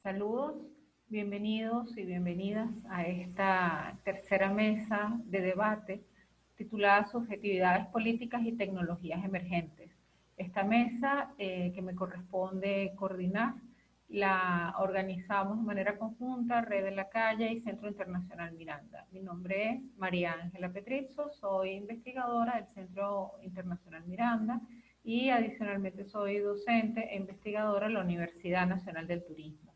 Saludos, bienvenidos y bienvenidas a esta tercera mesa de debate titulada Subjetividades políticas y tecnologías emergentes. Esta mesa que me corresponde coordinar la organizamos de manera conjunta Red de la Calle y Centro Internacional Miranda. Mi nombre es María Ángela Petrizzo, soy investigadora del Centro Internacional Miranda y adicionalmente soy docente e investigadora en la Universidad Nacional del Turismo.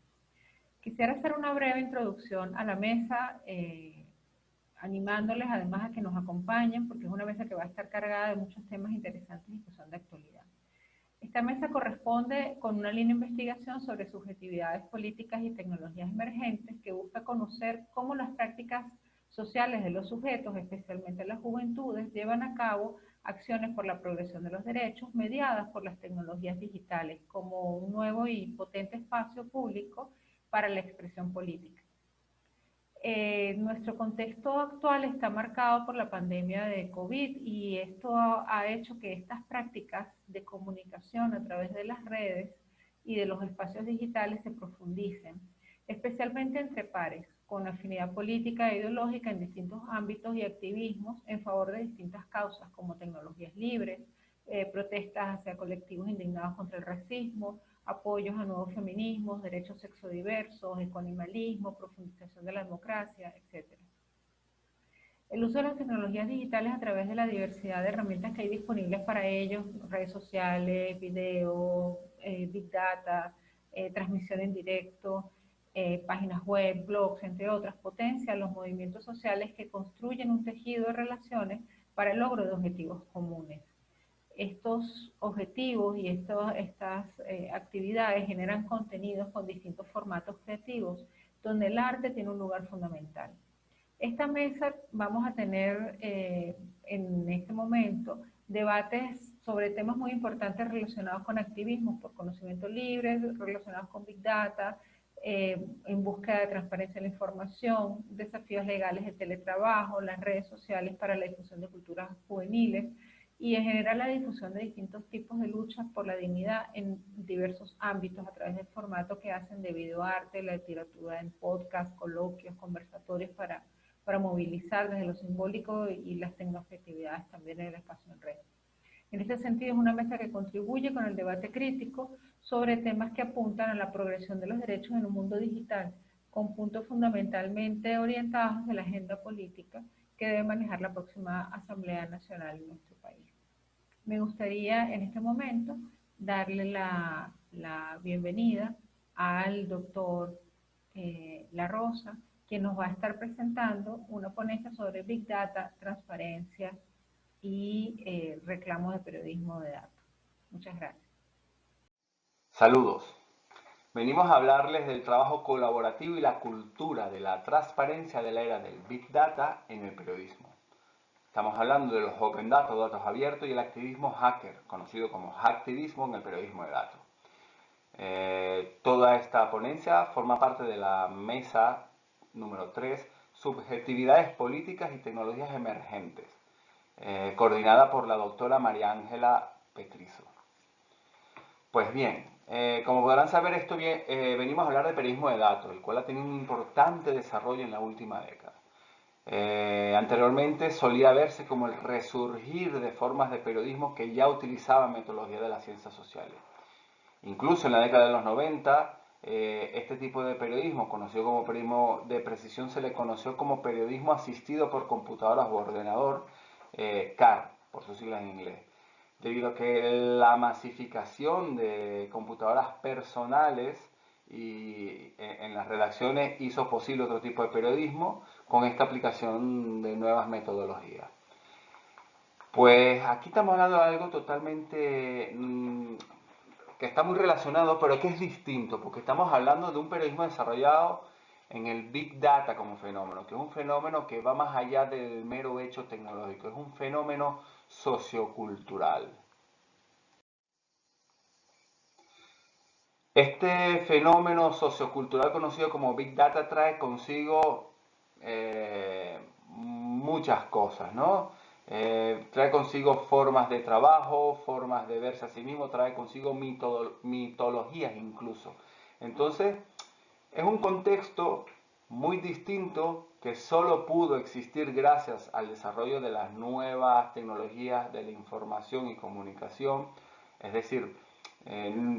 Quisiera hacer una breve introducción a la mesa, animándoles además a que nos acompañen, porque es una mesa que va a estar cargada de muchos temas interesantes y que son de actualidad. Esta mesa corresponde con una línea de investigación sobre subjetividades políticas y tecnologías emergentes que busca conocer cómo las prácticas sociales de los sujetos, especialmente las juventudes, llevan a cabo acciones por la progresión de los derechos mediadas por las tecnologías digitales como un nuevo y potente espacio público para la expresión política. Nuestro contexto actual está marcado por la pandemia de COVID y esto ha hecho que estas prácticas de comunicación a través de las redes y de los espacios digitales se profundicen, especialmente entre pares, con afinidad política e ideológica en distintos ámbitos y activismos en favor de distintas causas como tecnologías libres, protestas hacia colectivos indignados contra el racismo, apoyos a nuevos feminismos, derechos sexodiversos, ecoanimalismo, profundización de la democracia, etc. El uso de las tecnologías digitales a través de la diversidad de herramientas que hay disponibles para ellos, redes sociales, video, big data, transmisión en directo, páginas web, blogs, entre otras, potencian los movimientos sociales que construyen un tejido de relaciones para el logro de objetivos comunes. Estos objetivos y estas actividades generan contenidos con distintos formatos creativos, donde el arte tiene un lugar fundamental. Esta mesa vamos a tener en este momento debates sobre temas muy importantes relacionados con activismo por conocimiento libre, relacionados con Big Data, en búsqueda de transparencia en la información, desafíos legales de teletrabajo, las redes sociales para la difusión de culturas juveniles, y en general la difusión de distintos tipos de luchas por la dignidad en diversos ámbitos a través del formato que hacen de videoarte, la literatura en podcast, coloquios, conversatorios para movilizar desde lo simbólico y las tecnoafectividades también en el espacio en red. En este sentido, es una mesa que contribuye con el debate crítico sobre temas que apuntan a la progresión de los derechos en un mundo digital, con puntos fundamentalmente orientados hacia la agenda política que debe manejar la próxima Asamblea Nacional en nuestro país. Me gustaría en este momento darle la bienvenida al doctor La Rosa, quien nos va a estar presentando una ponencia sobre Big Data, transparencia y reclamos de periodismo de datos. Muchas gracias. Saludos. Venimos a hablarles del trabajo colaborativo y la cultura de la transparencia de la era del Big Data en el periodismo. Estamos hablando de los Open Data, datos abiertos, y el activismo hacker, conocido como hacktivismo en el periodismo de datos. Toda esta ponencia forma parte de la mesa número 3, Subjetividades políticas y tecnologías emergentes, coordinada por la doctora María Ángela Petrizzo. Pues bien, como podrán saber, venimos a hablar de periodismo de datos, el cual ha tenido un importante desarrollo en la última década. Anteriormente solía verse como el resurgir de formas de periodismo que ya utilizaban metodología de las ciencias sociales. Incluso en la década de los 90, este tipo de periodismo, conocido como periodismo de precisión, se le conoció como periodismo asistido por computadoras o ordenador, CAR, por sus siglas en inglés, debido a que la masificación de computadoras personales y en las redacciones hizo posible otro tipo de periodismo con esta aplicación de nuevas metodologías. Pues aquí estamos hablando de algo totalmente que está muy relacionado, pero que es distinto, porque estamos hablando de un periodismo desarrollado en el Big Data como fenómeno, que es un fenómeno que va más allá del mero hecho tecnológico, es un fenómeno sociocultural. Este fenómeno sociocultural conocido como Big Data trae consigo muchas cosas, ¿no? Trae consigo formas de trabajo, formas de verse a sí mismo, trae consigo mitologías incluso. Entonces, Es un contexto muy distinto que solo pudo existir gracias al desarrollo de las nuevas tecnologías de la información y comunicación. Es decir,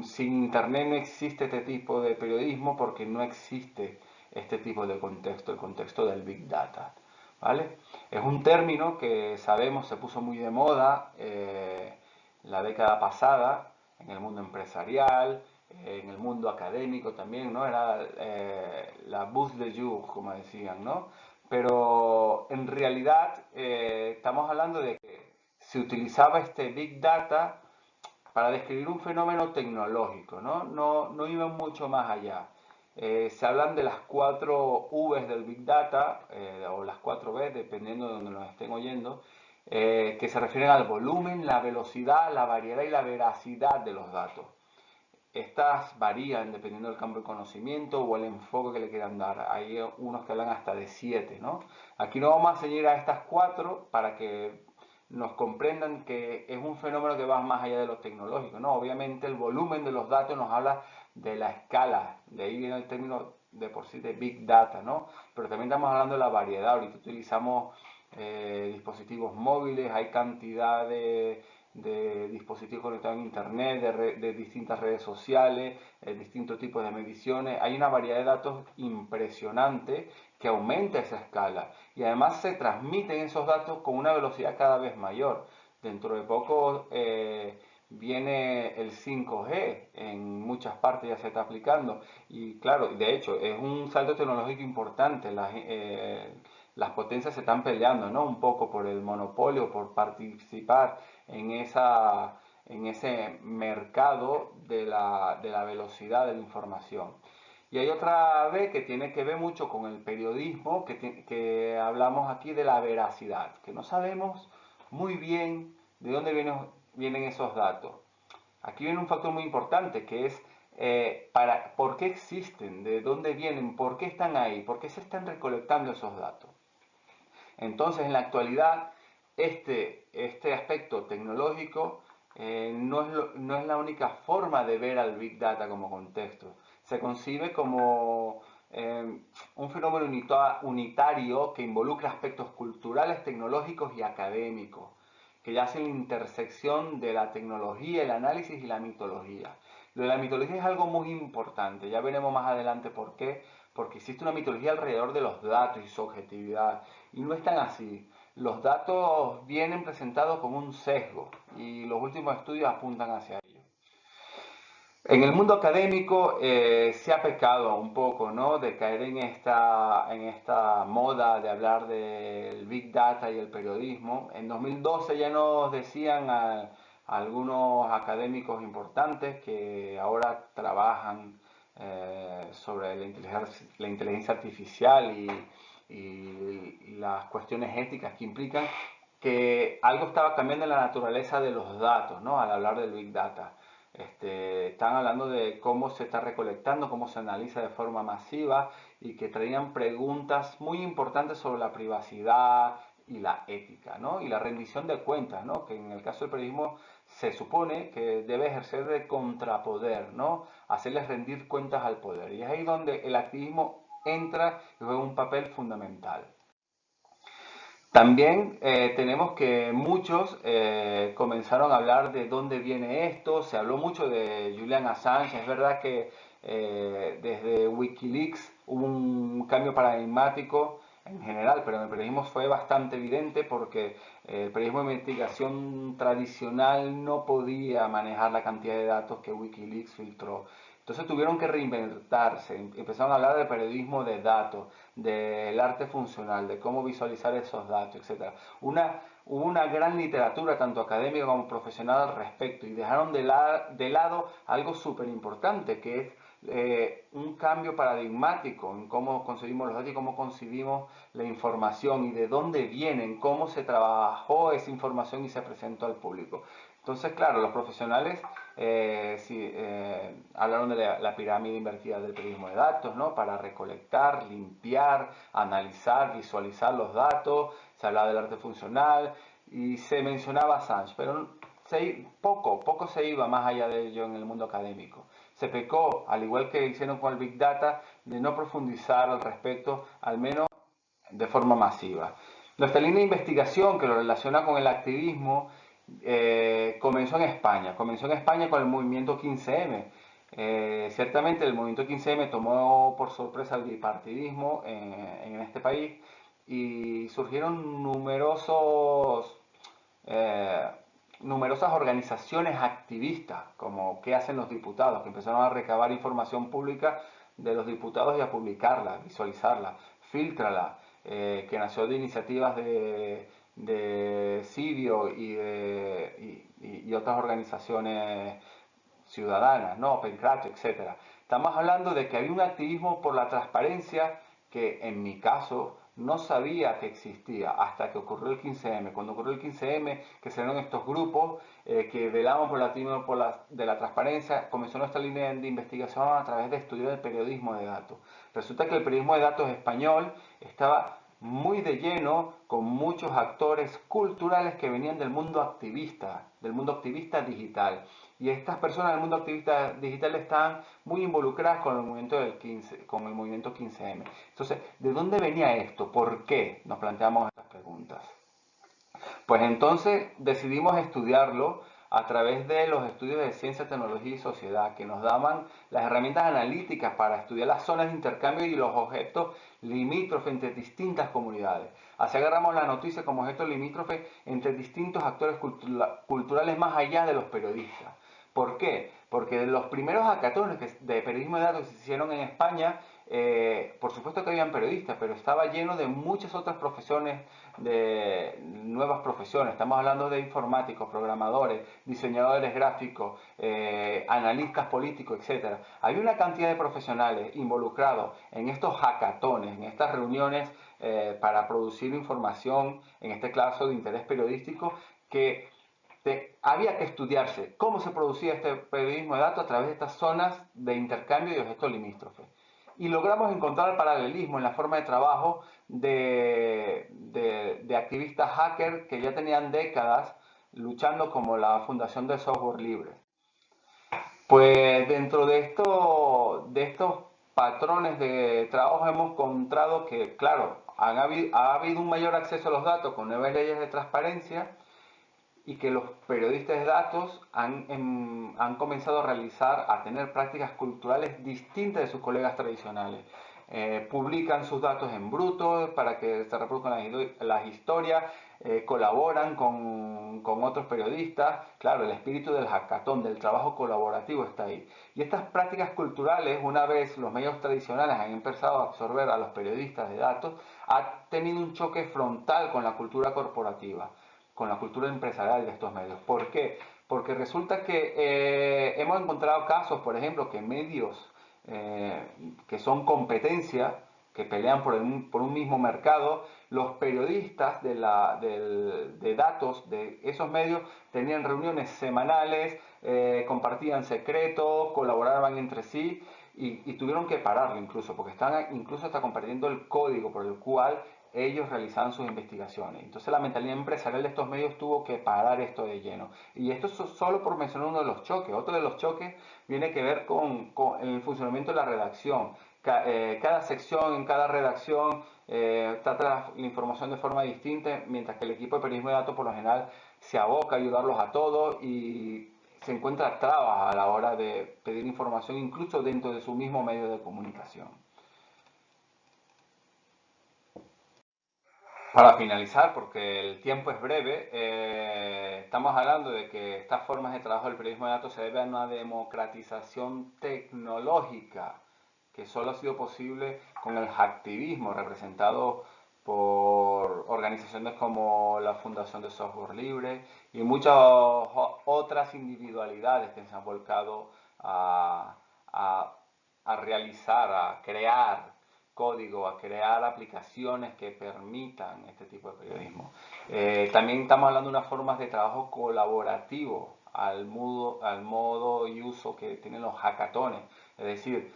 sin Internet no existe este tipo de periodismo porque no existe este tipo de contexto, el contexto del Big Data. ¿Vale? Es un término que sabemos se puso muy de moda la década pasada en el mundo empresarial, en el mundo académico también, ¿no? Era la bouse de jour, como decían, ¿no? Pero en realidad estamos hablando de que se utilizaba este Big Data para describir un fenómeno tecnológico, ¿no? No iban mucho más allá. Se hablan de las 4 Vs del Big Data, o las 4 B, dependiendo de donde nos estén oyendo, que se refieren al volumen, la velocidad, la variedad y la veracidad de los datos. Estas varían dependiendo del campo de conocimiento o el enfoque que le quieran dar. Hay unos que hablan hasta de 7, ¿no? Aquí nos vamos a ceñir a estas 4 para que nos comprendan que es un fenómeno que va más allá de lo tecnológico, ¿no? Obviamente el volumen de los datos nos habla de la escala, de ahí viene el término de por sí de Big Data, ¿no? Pero también estamos hablando de la variedad. Ahorita utilizamos dispositivos móviles, hay cantidad de dispositivos conectados a internet, de distintas redes sociales, distintos tipos de mediciones. Hay una variedad de datos impresionante que aumenta esa escala y además se transmiten esos datos con una velocidad cada vez mayor. Dentro de poco viene el 5G, en muchas partes ya se está aplicando y claro, de hecho es un salto tecnológico importante. Las potencias se están peleando, ¿no? Un poco por el monopolio, por participar en ese mercado de la velocidad de la información. Y hay otra B que tiene que ver mucho con el periodismo, que hablamos aquí de la veracidad, que no sabemos muy bien de dónde vienen esos datos. Aquí viene un factor muy importante que es por qué existen, de dónde vienen, por qué están ahí, por qué se están recolectando esos datos. Entonces, en la actualidad, este aspecto tecnológico no es la única forma de ver al Big Data como contexto. Se concibe como un fenómeno unitario que involucra aspectos culturales, tecnológicos y académicos, que ya hacen la intersección de la tecnología, el análisis y la mitología. Lo de la mitología es algo muy importante, ya veremos más adelante por qué, porque existe una mitología alrededor de los datos y su objetividad, y no es tan así. Los datos vienen presentados con un sesgo, y los últimos estudios apuntan hacia ello. En el mundo académico se ha pecado un poco, ¿no? De caer en esta moda de hablar del Big Data y el periodismo. En 2012 ya nos decían a algunos académicos importantes que ahora trabajan sobre la inteligencia artificial y las cuestiones éticas que implican que algo estaba cambiando en la naturaleza de los datos, ¿no? Al hablar del Big Data. Están hablando de cómo se está recolectando, cómo se analiza de forma masiva y que traían preguntas muy importantes sobre la privacidad y la ética, ¿no? Y la rendición de cuentas, ¿no? Que en el caso del periodismo se supone que debe ejercer de contrapoder, ¿no? Hacerles rendir cuentas al poder. Y es ahí donde el activismo entra y juega un papel fundamental. También tenemos que muchos comenzaron a hablar de dónde viene esto, se habló mucho de Julian Assange, es verdad que desde Wikileaks hubo un cambio paradigmático en general, pero en el periodismo fue bastante evidente porque el periodismo de investigación tradicional no podía manejar la cantidad de datos que Wikileaks filtró. Entonces tuvieron que reinventarse, empezaron a hablar de periodismo de datos, del arte funcional, de cómo visualizar esos datos, etc. Hubo una gran literatura, tanto académica como profesional, al respecto, y dejaron de lado algo súper importante, que es un cambio paradigmático en cómo concebimos los datos y cómo concebimos la información y de dónde vienen, cómo se trabajó esa información y se presentó al público. Entonces, claro, los profesionales sí, hablaron de la pirámide invertida del periodismo de datos, ¿no? Para recolectar, limpiar, analizar, visualizar los datos, se hablaba del arte funcional y se mencionaba Assange, pero poco se iba más allá de ello en el mundo académico. se pecó, al igual que hicieron con el Big Data, de no profundizar al respecto, al menos de forma masiva. Nuestra línea de investigación que lo relaciona con el activismo comenzó en España. Comenzó en España con el movimiento 15M. Ciertamente el movimiento 15M tomó por sorpresa el bipartidismo en este país y surgieron eh, numerosas organizaciones activistas, como qué hacen los diputados, que empezaron a recabar información pública de los diputados y a publicarla, visualizarla, filtrarla, que nació de iniciativas de Sirio y otras organizaciones ciudadanas, ¿no? Opencraft, etcétera. Estamos hablando de que había un activismo por la transparencia que en mi caso no sabía que existía hasta que ocurrió el 15M. Cuando ocurrió el 15M, que se dieron estos grupos que velaban por el activismo de la transparencia, comenzó nuestra línea de investigación a través de estudiar el periodismo de datos. Resulta que el periodismo de datos español estaba muy de lleno con muchos actores culturales que venían del mundo activista digital. Y estas personas del mundo activista digital están muy involucradas con el movimiento con el movimiento 15M. Entonces, ¿de dónde venía esto? ¿Por qué? Nos planteamos estas preguntas. Pues entonces decidimos estudiarlo a través de los estudios de ciencia, tecnología y sociedad, que nos daban las herramientas analíticas para estudiar las zonas de intercambio y los objetos limítrofes entre distintas comunidades. Así agarramos la noticia como objetos limítrofes entre distintos actores culturales más allá de los periodistas. ¿Por qué? Porque los primeros hackatones de periodismo de datos que se hicieron en España, por supuesto que habían periodistas, pero estaba lleno de muchas otras profesiones, de nuevas profesiones. Estamos hablando de informáticos, programadores, diseñadores gráficos, analistas políticos, etc. Hay una cantidad de profesionales involucrados en estos hackatones, en estas reuniones para producir información, en este caso de interés periodístico, que había que estudiarse cómo se producía este periodismo de datos a través de estas zonas de intercambio y objetos limítrofes. Y logramos encontrar paralelismo en la forma de trabajo de activistas hackers que ya tenían décadas luchando como la Fundación del Software Libre. Pues dentro de estos patrones de trabajo hemos encontrado que, claro, ha habido un mayor acceso a los datos con nuevas leyes de transparencia, y que los periodistas de datos han comenzado a tener prácticas culturales distintas de sus colegas tradicionales. Publican sus datos en bruto para que se reproduzcan las historias, colaboran con otros periodistas. Claro, el espíritu del hackathon, del trabajo colaborativo está ahí. Y estas prácticas culturales, una vez los medios tradicionales han empezado a absorber a los periodistas de datos, ha tenido un choque frontal con la cultura corporativa, con la cultura empresarial de estos medios. ¿Por qué? Porque resulta que hemos encontrado casos, por ejemplo, que medios que son competencia, que pelean por un mismo mercado, los periodistas de datos de esos medios tenían reuniones semanales, compartían secretos, colaboraban entre sí y tuvieron que pararlo incluso, porque están incluso hasta compartiendo el código por el cual ellos realizaban sus investigaciones. Entonces la mentalidad empresarial de estos medios tuvo que parar esto de lleno. Y esto es solo por mencionar uno de los choques. Otro de los choques viene que ver con el funcionamiento de la redacción. Cada sección, en cada redacción, trata la información de forma distinta, mientras que el equipo de periodismo de datos por lo general se aboca a ayudarlos a todos y se encuentra trabas a la hora de pedir información, incluso dentro de su mismo medio de comunicación. Para finalizar, porque el tiempo es breve, estamos hablando de que estas formas de trabajo del periodismo de datos se deben a una democratización tecnológica que solo ha sido posible con el hacktivismo representado por organizaciones como la Fundación de Software Libre y muchas otras individualidades que se han volcado a, a, a realizar, a crear código, a crear aplicaciones que permitan este tipo de periodismo. También estamos hablando de unas formas de trabajo colaborativo al modo y uso que tienen los hackatones. Es decir,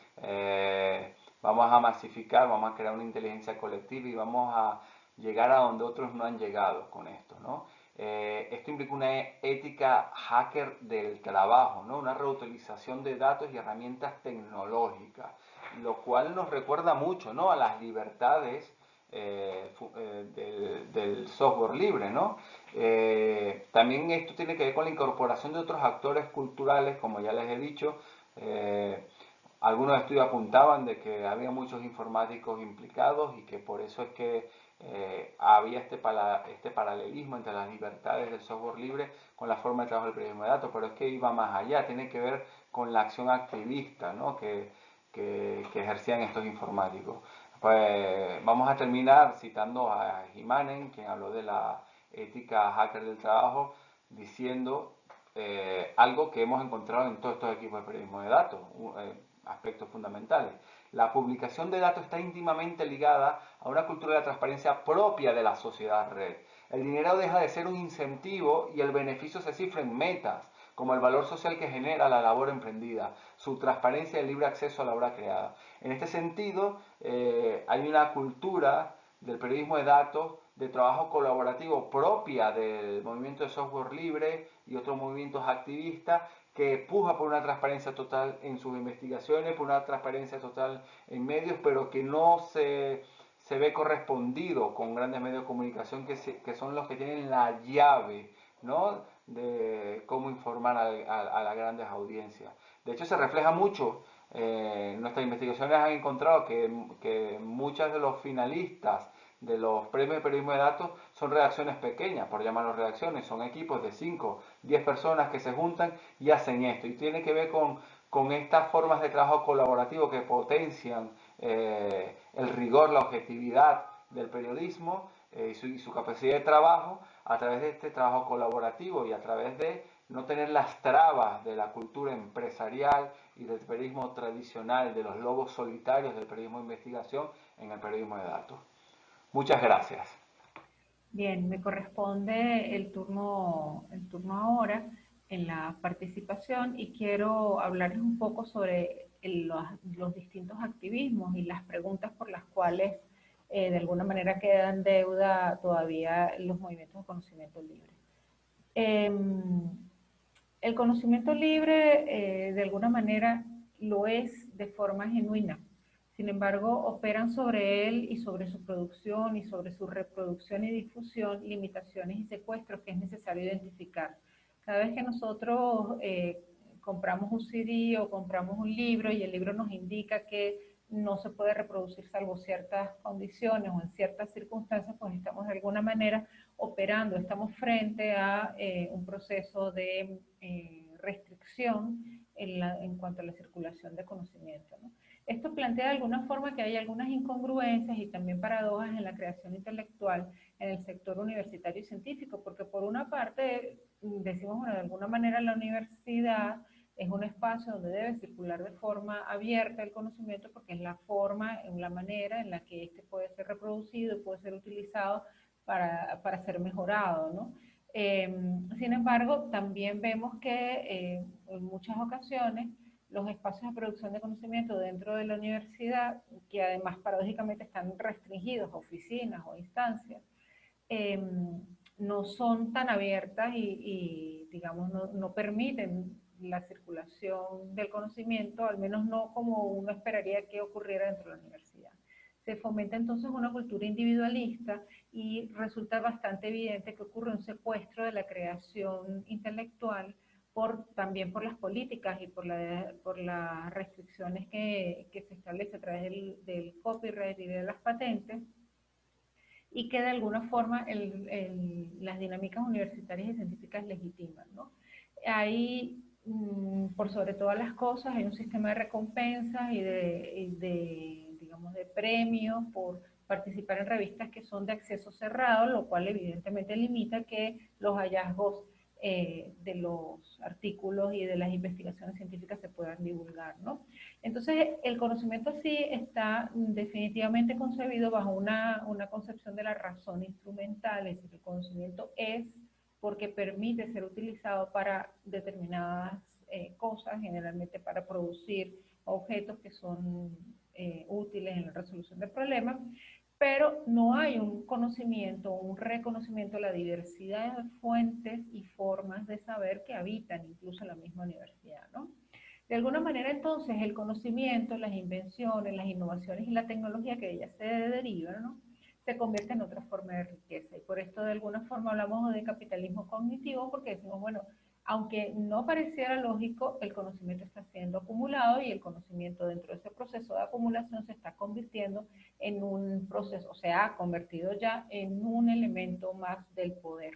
vamos a masificar, vamos a crear una inteligencia colectiva y vamos a llegar a donde otros no han llegado con esto, ¿no? Esto implica una ética hacker del trabajo, ¿no? Una reutilización de datos y herramientas tecnológicas, lo cual nos recuerda mucho, ¿no? A las libertades del software libre, ¿no? También esto tiene que ver con la incorporación de otros actores culturales, como ya les he dicho. Algunos estudios apuntaban de que había muchos informáticos implicados y que por eso es que había este paralelismo entre las libertades del software libre con la forma de trabajo del periodismo de datos, pero es que iba más allá, tiene que ver con la acción activista, ¿no? que ejercían estos informáticos. Pues vamos a terminar citando a Jimanen, quien habló de la ética hacker del trabajo, diciendo algo que hemos encontrado en todos estos equipos de periodismo de datos, aspectos fundamentales. La publicación de datos está íntimamente ligada a una cultura de la transparencia propia de la sociedad red. El dinero deja de ser un incentivo y el beneficio se cifra en metas, como el valor social que genera la labor emprendida, su transparencia y el libre acceso a la obra creada. En este sentido, hay una cultura del periodismo de datos, de trabajo colaborativo propia del movimiento de software libre y otros movimientos activistas que puja por una transparencia total en sus investigaciones, por una transparencia total en medios, pero que no se ve correspondido con grandes medios de comunicación que son los que tienen la llave, ¿no? De cómo informar a las grandes audiencias. De hecho, se refleja mucho. Nuestras investigaciones han encontrado que muchas de los finalistas de los premios de periodismo de datos son redacciones pequeñas, por llamarlos redacciones, son equipos de 5, 10 personas que se juntan y hacen esto. Y tiene que ver con estas formas de trabajo colaborativo que potencian el rigor, la objetividad del periodismo y su capacidad de trabajo a través de este trabajo colaborativo y a través de no tener las trabas de la cultura empresarial y del periodismo tradicional, de los lobos solitarios del periodismo de investigación en el periodismo de datos. Muchas gracias. Bien, me corresponde el turno ahora en la participación y quiero hablarles un poco sobre los distintos activismos y las preguntas por las cuales de alguna manera queda en deuda todavía los movimientos de conocimiento libre. Eh, el conocimiento libre de alguna manera lo es de forma genuina. Sin embargo, operan sobre él y sobre su producción y sobre su reproducción y difusión limitaciones y secuestros que es necesario identificar. Cada vez que nosotros compramos un CD o compramos un libro y el libro nos indica que no se puede reproducir salvo ciertas condiciones o en ciertas circunstancias, pues estamos de alguna manera operando, estamos frente a un proceso de restricción en cuanto a la circulación de conocimiento, ¿no? Esto plantea de alguna forma que hay algunas incongruencias y también paradojas en la creación intelectual en el sector universitario y científico, porque por una parte decimos, bueno, de alguna manera la universidad es un espacio donde debe circular de forma abierta el conocimiento porque es la forma, la manera en la que este puede ser reproducido y puede ser utilizado para ser mejorado, ¿no? Sin embargo, también vemos que en muchas ocasiones los espacios de producción de conocimiento dentro de la universidad, que además paradójicamente están restringidos a oficinas o instancias, eh, no son tan abiertas y digamos, no permiten la circulación del conocimiento, al menos no como uno esperaría que ocurriera dentro de la universidad. Se fomenta entonces una cultura individualista y resulta bastante evidente que ocurre un secuestro de la creación intelectual también por las políticas y por las restricciones que se establece a través del copyright y de las patentes, y que de alguna forma las dinámicas universitarias y científicas legitiman, ¿no? Hay, por sobre todas las cosas, hay un sistema de recompensas digamos, de premios por participar en revistas que son de acceso cerrado, lo cual evidentemente limita que los hallazgos de los artículos y de las investigaciones científicas se puedan divulgar, ¿no? Entonces, el conocimiento sí está definitivamente concebido bajo una concepción de la razón instrumental, es decir, el conocimiento es porque permite ser utilizado para determinadas cosas, generalmente para producir objetos que son útiles en la resolución de problemas, pero no hay un conocimiento, un reconocimiento de la diversidad de fuentes y formas de saber que habitan incluso la misma universidad, ¿no? De alguna manera, entonces, el conocimiento, las invenciones, las innovaciones y la tecnología que de ellas se derivan, ¿no?, se convierte en otra forma de riqueza. Y por esto, de alguna forma, hablamos de capitalismo cognitivo, porque decimos, bueno, aunque no pareciera lógico, el conocimiento está siendo acumulado y el conocimiento dentro de ese proceso de acumulación se está convirtiendo en un proceso, o sea, ha convertido ya en un elemento más del poder.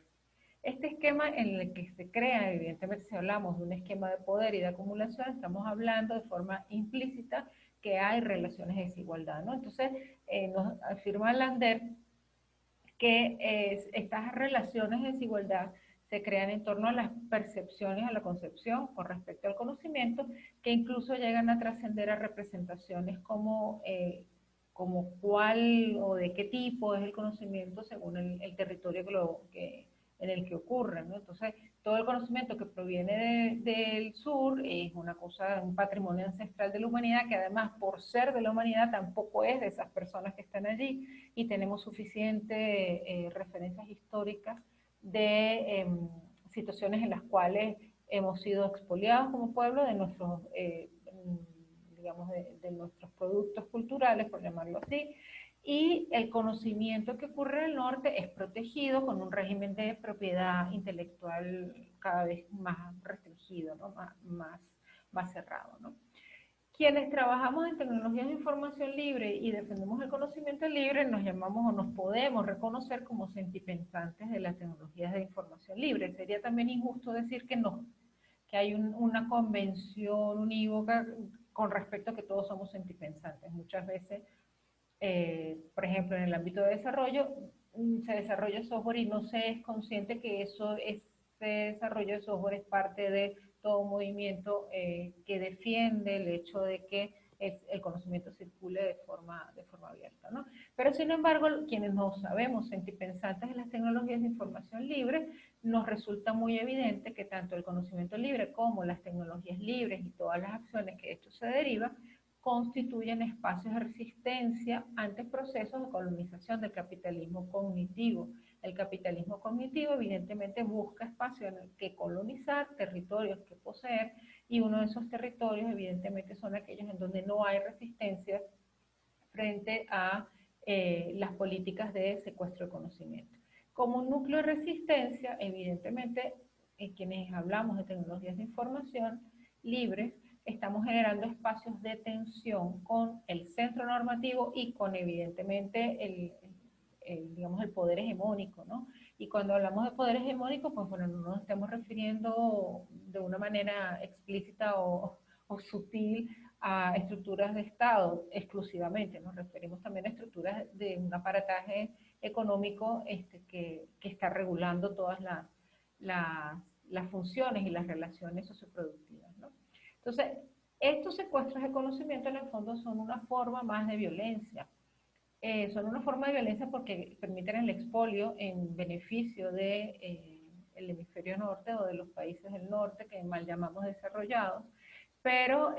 Este esquema en el que se crea, evidentemente si hablamos de un esquema de poder y de acumulación, estamos hablando de forma implícita que hay relaciones de desigualdad, ¿no? Entonces, nos afirma Lander que estas relaciones de desigualdad se crean en torno a las percepciones, a la concepción con respecto al conocimiento, que incluso llegan a trascender a representaciones como cuál o de qué tipo es el conocimiento según el territorio en el que ocurre, ¿no? Entonces, todo el conocimiento que proviene del sur es una cosa, un patrimonio ancestral de la humanidad, que además, por ser de la humanidad, tampoco es de esas personas que están allí, y tenemos suficientes referencias históricas de situaciones en las cuales hemos sido expoliados como pueblo de nuestros, digamos, de nuestros productos culturales, por llamarlo así, y el conocimiento que ocurre en el norte es protegido con un régimen de propiedad intelectual cada vez más restringido, ¿no?, más cerrado, ¿no? Quienes trabajamos en tecnologías de información libre y defendemos el conocimiento libre nos llamamos o nos podemos reconocer como sentipensantes de las tecnologías de información libre. Sería también injusto decir que no, que hay una convención unívoca con respecto a que todos somos sentipensantes. Muchas veces, por ejemplo, en el ámbito de desarrollo, se desarrolla software y no se es consciente que ese desarrollo de software es parte de todo un movimiento que defiende el hecho de que el conocimiento circule de forma abierta, ¿no? Pero sin embargo, quienes no sabemos sentipensantes de las tecnologías de información libre, nos resulta muy evidente que tanto el conocimiento libre como las tecnologías libres y todas las acciones que de esto se derivan constituyen espacios de resistencia ante procesos de colonización del capitalismo cognitivo. El capitalismo cognitivo evidentemente busca espacios en el que colonizar, territorios que poseer, y uno de esos territorios evidentemente son aquellos en donde no hay resistencia frente a las políticas de secuestro de conocimiento. Como un núcleo de resistencia, evidentemente, quienes hablamos de tecnologías de información libres, estamos generando espacios de tensión con el centro normativo y con, evidentemente, digamos, el poder hegemónico, ¿no? Y cuando hablamos de poder hegemónico, pues bueno, no nos estamos refiriendo de una manera explícita o sutil a estructuras de Estado exclusivamente, nos referimos también a estructuras de un aparataje económico que está regulando todas las funciones y las relaciones socioproductivas, ¿no? Entonces, estos secuestros de conocimiento en el fondo son una forma más de violencia. Son una forma de violencia porque permiten el expolio en beneficio de el hemisferio norte o de los países del norte que mal llamamos desarrollados, pero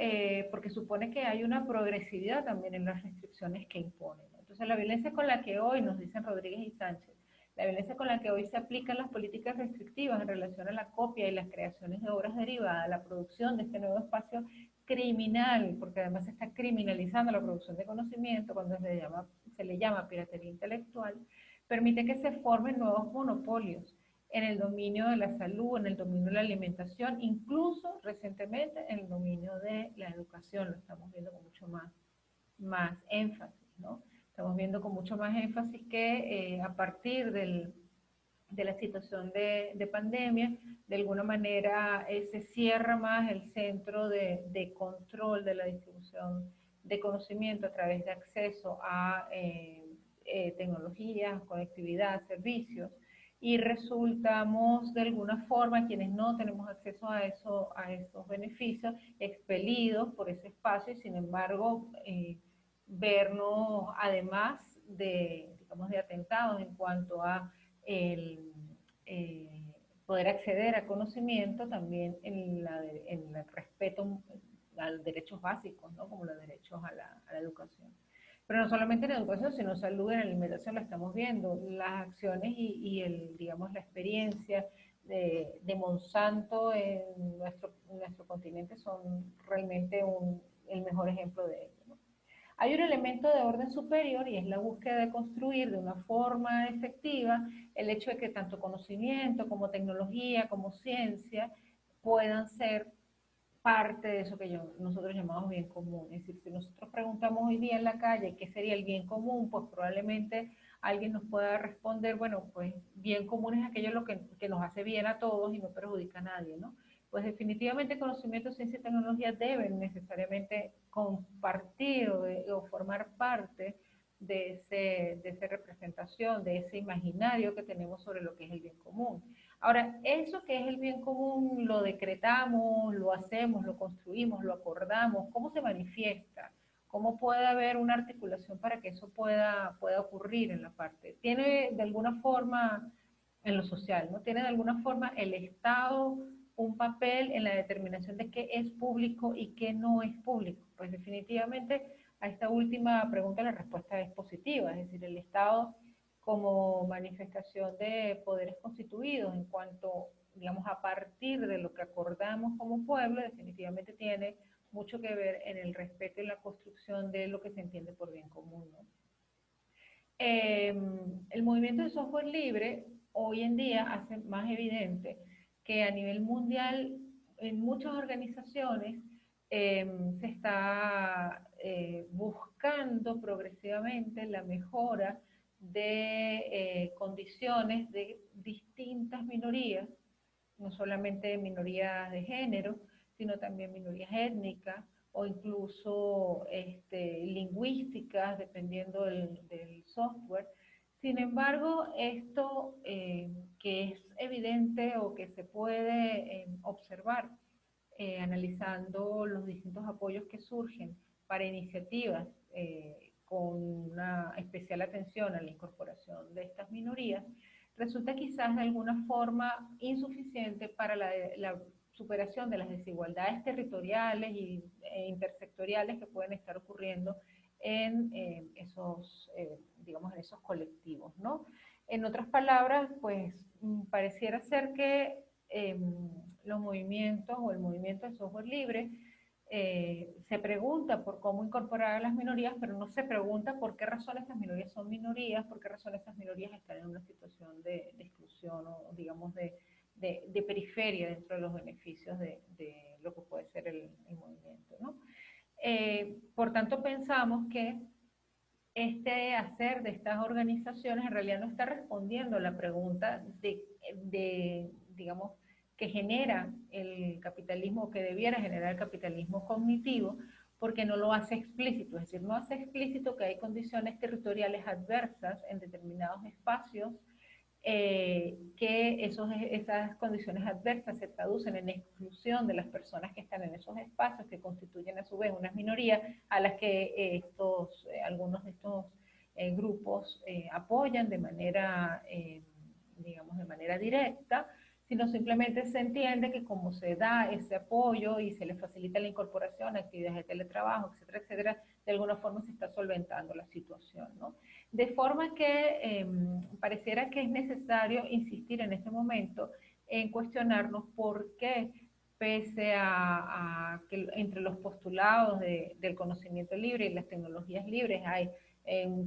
porque supone que hay una progresividad también en las restricciones que imponen. Entonces, la violencia con la que hoy, nos dicen Rodríguez y Sánchez, la violencia con la que hoy se aplican las políticas restrictivas en relación a la copia y las creaciones de obras derivadas, la producción de este nuevo espacio criminal, porque además se está criminalizando la producción de conocimiento cuando se le llama piratería intelectual, permite que se formen nuevos monopolios en el dominio de la salud, en el dominio de la alimentación, incluso recientemente en el dominio de la educación, lo estamos viendo con mucho más énfasis, ¿no? Estamos viendo con mucho más énfasis que a partir de la situación de pandemia, de alguna manera se cierra más el centro de control de la distribución de conocimiento a través de acceso a tecnologías, conectividad, servicios, y resultamos de alguna forma, quienes no tenemos acceso a esos beneficios, expelidos por ese espacio y sin embargo vernos además digamos, de atentados en cuanto a el poder acceder a conocimiento, también en el respeto a los derechos básicos, ¿no?, como los derechos a la educación. Pero no solamente en educación, sino salud, en alimentación, la estamos viendo. Las acciones y el, digamos, la experiencia de Monsanto en nuestro continente son realmente el mejor ejemplo de ello, ¿no? Hay un elemento de orden superior y es la búsqueda de construir de una forma efectiva el hecho de que tanto conocimiento como tecnología como ciencia puedan ser parte de eso que nosotros llamamos bien común. Es decir, si nosotros preguntamos hoy día en la calle qué sería el bien común, pues probablemente alguien nos pueda responder, bueno, pues bien común es aquello que nos hace bien a todos y no perjudica a nadie, ¿no? Pues definitivamente conocimiento, ciencia y tecnología deben necesariamente compartir o formar parte de esa representación, de ese imaginario que tenemos sobre lo que es el bien común. Ahora, eso que es el bien común lo decretamos, lo hacemos, lo construimos, lo acordamos, ¿cómo se manifiesta? ¿Cómo puede haber una articulación para que eso pueda ocurrir en la parte? Tiene de alguna forma, en lo social, ¿no? Tiene de alguna forma el Estado un papel en la determinación de qué es público y qué no es público. Pues definitivamente a esta última pregunta la respuesta es positiva, es decir, el Estado como manifestación de poderes constituidos en cuanto, digamos, a partir de lo que acordamos como pueblo, definitivamente tiene mucho que ver en el respeto y la construcción de lo que se entiende por bien común, ¿no? El movimiento de software libre hoy en día hace más evidente que a nivel mundial en muchas organizaciones se está buscando progresivamente la mejora de condiciones de distintas minorías, no solamente minorías de género, sino también minorías étnicas o incluso lingüísticas, dependiendo del software. Sin embargo, esto que es evidente o que se puede observar analizando los distintos apoyos que surgen para iniciativas con una especial atención a la incorporación de estas minorías, resulta quizás de alguna forma insuficiente para la superación de las desigualdades territoriales e intersectoriales que pueden estar ocurriendo en digamos, en esos colectivos, ¿no? En otras palabras, pues pareciera ser que los movimientos o el movimiento de software libre se pregunta por cómo incorporar a las minorías, pero no se pregunta por qué razón estas minorías son minorías, por qué razón estas minorías están en una situación de exclusión o digamos de periferia dentro de los beneficios de lo que puede ser el movimiento, ¿no? Por tanto, pensamos que este hacer de estas organizaciones en realidad no está respondiendo a la pregunta digamos, que genera el capitalismo, que debiera generar el capitalismo cognitivo, porque no lo hace explícito, es decir, no hace explícito que hay condiciones territoriales adversas en determinados espacios que esas condiciones adversas se traducen en exclusión de las personas que están en esos espacios, que constituyen a su vez unas minorías a las que algunos de estos grupos apoyan de manera, digamos, de manera directa, sino simplemente se entiende que como se da ese apoyo y se le facilita la incorporación a actividades de teletrabajo, etcétera, etcétera, de alguna forma se está solventando la situación, ¿no? De forma que pareciera que es necesario insistir en este momento en cuestionarnos por qué, pese a que entre los postulados del conocimiento libre y las tecnologías libres hay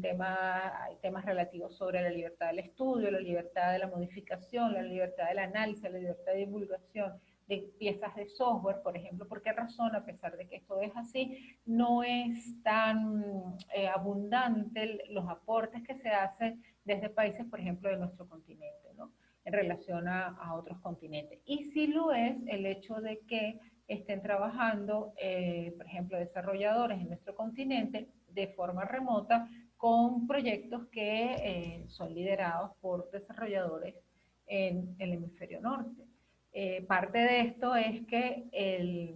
temas relativos sobre la libertad del estudio, la libertad de la modificación, la libertad del análisis, la libertad de divulgación de piezas de software, por ejemplo. ¿Por qué razón, a pesar de que esto es así, no es tan abundante los aportes que se hacen desde países, por ejemplo, de nuestro continente, ¿no? En relación a otros continentes? Y sí lo es el hecho de que estén trabajando, por ejemplo, desarrolladores en nuestro continente de forma remota con proyectos que son liderados por desarrolladores en el hemisferio norte. Parte de esto es que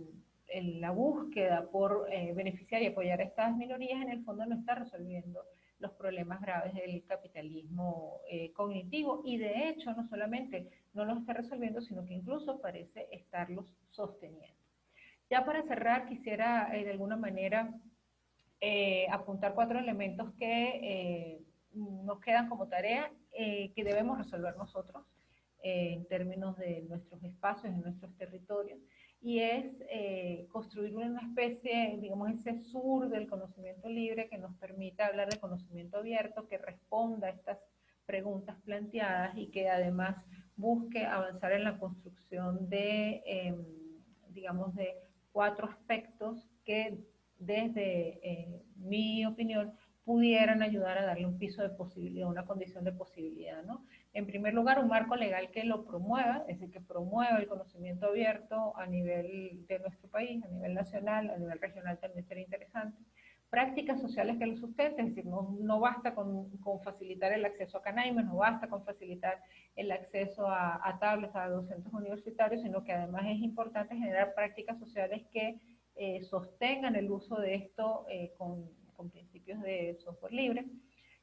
la búsqueda por beneficiar y apoyar a estas minorías en el fondo no está resolviendo los problemas graves del capitalismo cognitivo y de hecho no solamente no los está resolviendo, sino que incluso parece estarlos sosteniendo. Ya para cerrar quisiera de alguna manera apuntar 4 elementos que nos quedan como tarea que debemos resolver nosotros en términos de nuestros espacios, en nuestros territorios, y es construir una especie, digamos, ese sur del conocimiento libre que nos permita hablar de conocimiento abierto, que responda a estas preguntas planteadas y que además busque avanzar en la construcción de, digamos, de 4 aspectos que desde mi opinión pudieran ayudar a darle un piso de posibilidad, una condición de posibilidad, ¿no? En primer lugar, un marco legal que lo promueva, es decir, que promueva el conocimiento abierto a nivel de nuestro país, a nivel nacional, a nivel regional también sería interesante. Prácticas sociales que lo sustenten, es decir, no basta con facilitar el acceso a Canaima, no basta con facilitar el acceso a tablets, a docentes universitarios, sino que además es importante generar prácticas sociales que sostengan el uso de esto con principios de software libre.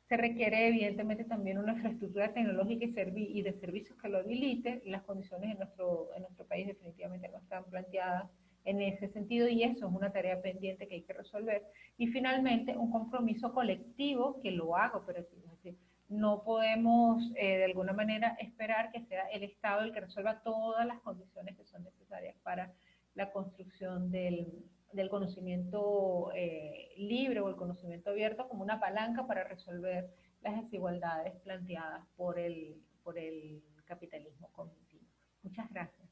Se requiere evidentemente también una infraestructura tecnológica y de servicios que lo habilite. Las condiciones en nuestro país definitivamente no están planteadas en ese sentido y eso es una tarea pendiente que hay que resolver. Y finalmente un compromiso colectivo que lo haga operativo. Es decir, no podemos de alguna manera esperar que sea el Estado el que resuelva todas las condiciones que son necesarias para la construcción del conocimiento libre o el conocimiento abierto como una palanca para resolver las desigualdades planteadas por el capitalismo continuo. Muchas gracias.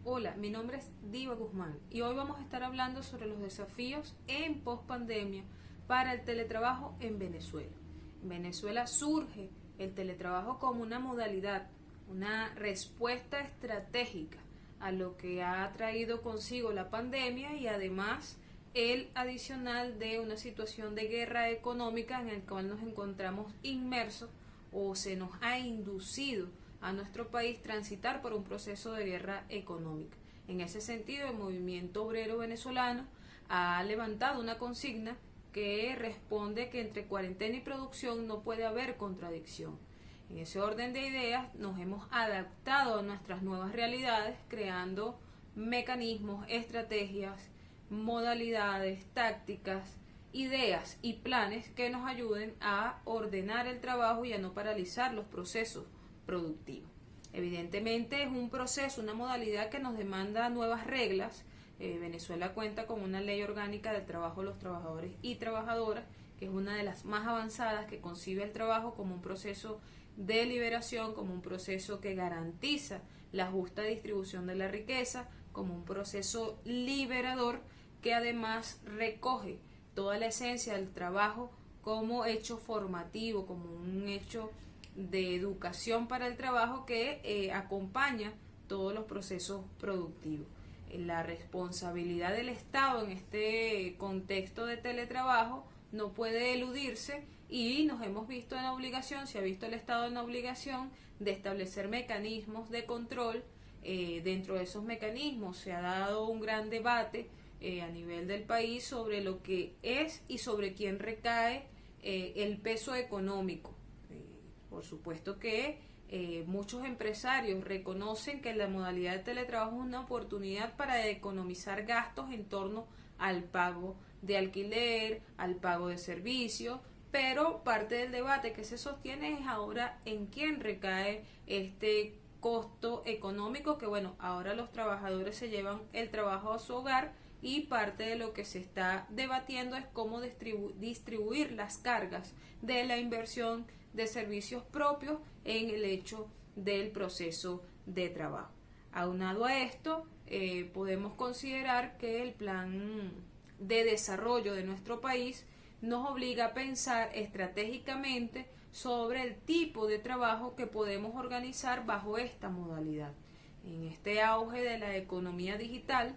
Hola, mi nombre es Diva Guzmán y hoy vamos a estar hablando sobre los desafíos en pospandemia para el teletrabajo en Venezuela. En Venezuela surge el teletrabajo como una modalidad, una respuesta estratégica a lo que ha traído consigo la pandemia y además el adicional de una situación de guerra económica en el cual nos encontramos inmersos o se nos ha inducido a nuestro país transitar por un proceso de guerra económica. En ese sentido, el movimiento obrero venezolano ha levantado una consigna que responde que entre cuarentena y producción no puede haber contradicción. En ese orden de ideas nos hemos adaptado a nuestras nuevas realidades, creando mecanismos, estrategias, modalidades, tácticas, ideas y planes que nos ayuden a ordenar el trabajo y a no paralizar los procesos productivos. Evidentemente es un proceso, una modalidad que nos demanda nuevas reglas. Venezuela cuenta con una ley orgánica del trabajo de los trabajadores y trabajadoras, que es una de las más avanzadas, que concibe el trabajo como un proceso de liberación, como un proceso que garantiza la justa distribución de la riqueza, como un proceso liberador que además recoge toda la esencia del trabajo como hecho formativo, como un hecho de educación para el trabajo que acompaña todos los procesos productivos. La responsabilidad del Estado en este contexto de teletrabajo no puede eludirse y nos hemos visto en la obligación, se ha visto el Estado en la obligación de establecer mecanismos de control. Dentro de esos mecanismos se ha dado un gran debate a nivel del país sobre lo que es y sobre quién recae el peso económico. Por supuesto que muchos empresarios reconocen que la modalidad de teletrabajo es una oportunidad para economizar gastos en torno al pago de alquiler, al pago de servicios, pero parte del debate que se sostiene es ahora en quién recae este costo económico, que bueno, ahora los trabajadores se llevan el trabajo a su hogar y parte de lo que se está debatiendo es cómo distribuir las cargas de la inversión de servicios propios en el hecho del proceso de trabajo. Aunado a esto, podemos considerar que el plan de desarrollo de nuestro país nos obliga a pensar estratégicamente sobre el tipo de trabajo que podemos organizar bajo esta modalidad. En este auge de la economía digital,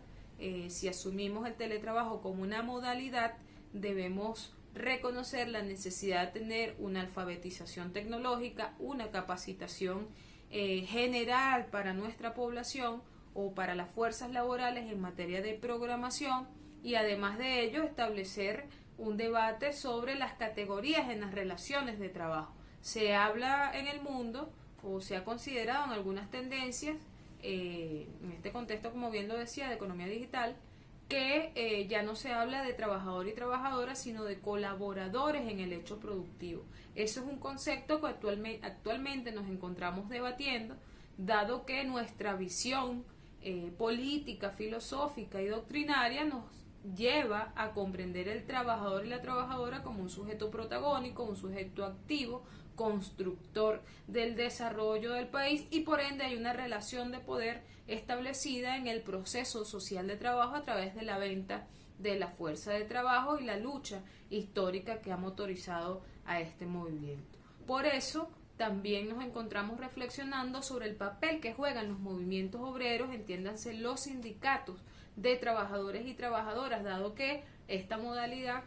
si asumimos el teletrabajo como una modalidad, debemos reconocer la necesidad de tener una alfabetización tecnológica, una capacitación general para nuestra población o para las fuerzas laborales en materia de programación y además de ello establecer un debate sobre las categorías en las relaciones de trabajo. Se habla en el mundo o se ha considerado en algunas tendencias, en este contexto, como bien lo decía, de economía digital, que ya no se habla de trabajador y trabajadora, sino de colaboradores en el hecho productivo. Eso es un concepto que actualmente nos encontramos debatiendo, dado que nuestra visión política, filosófica y doctrinaria nos lleva a comprender el trabajador y la trabajadora como un sujeto protagónico, un sujeto activo, constructor del desarrollo del país, y por ende hay una relación de poder establecida en el proceso social de trabajo a través de la venta de la fuerza de trabajo y la lucha histórica que ha motorizado a este movimiento. Por eso también nos encontramos reflexionando sobre el papel que juegan los movimientos obreros, entiéndanse los sindicatos de trabajadores y trabajadoras, dado que esta modalidad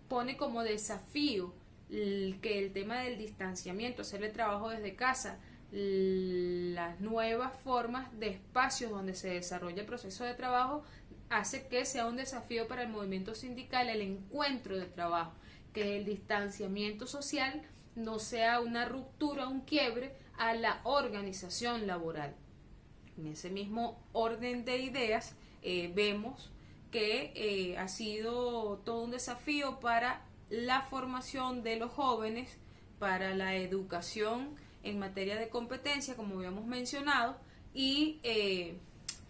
pone como desafío que el tema del distanciamiento, hacer el trabajo desde casa, las nuevas formas de espacios donde se desarrolla el proceso de trabajo, hace que sea un desafío para el movimiento sindical el encuentro de trabajo, que el distanciamiento social no sea una ruptura, un quiebre a la organización laboral. En ese mismo orden de ideas vemos que ha sido todo un desafío para la formación de los jóvenes, para la educación en materia de competencia, como habíamos mencionado, y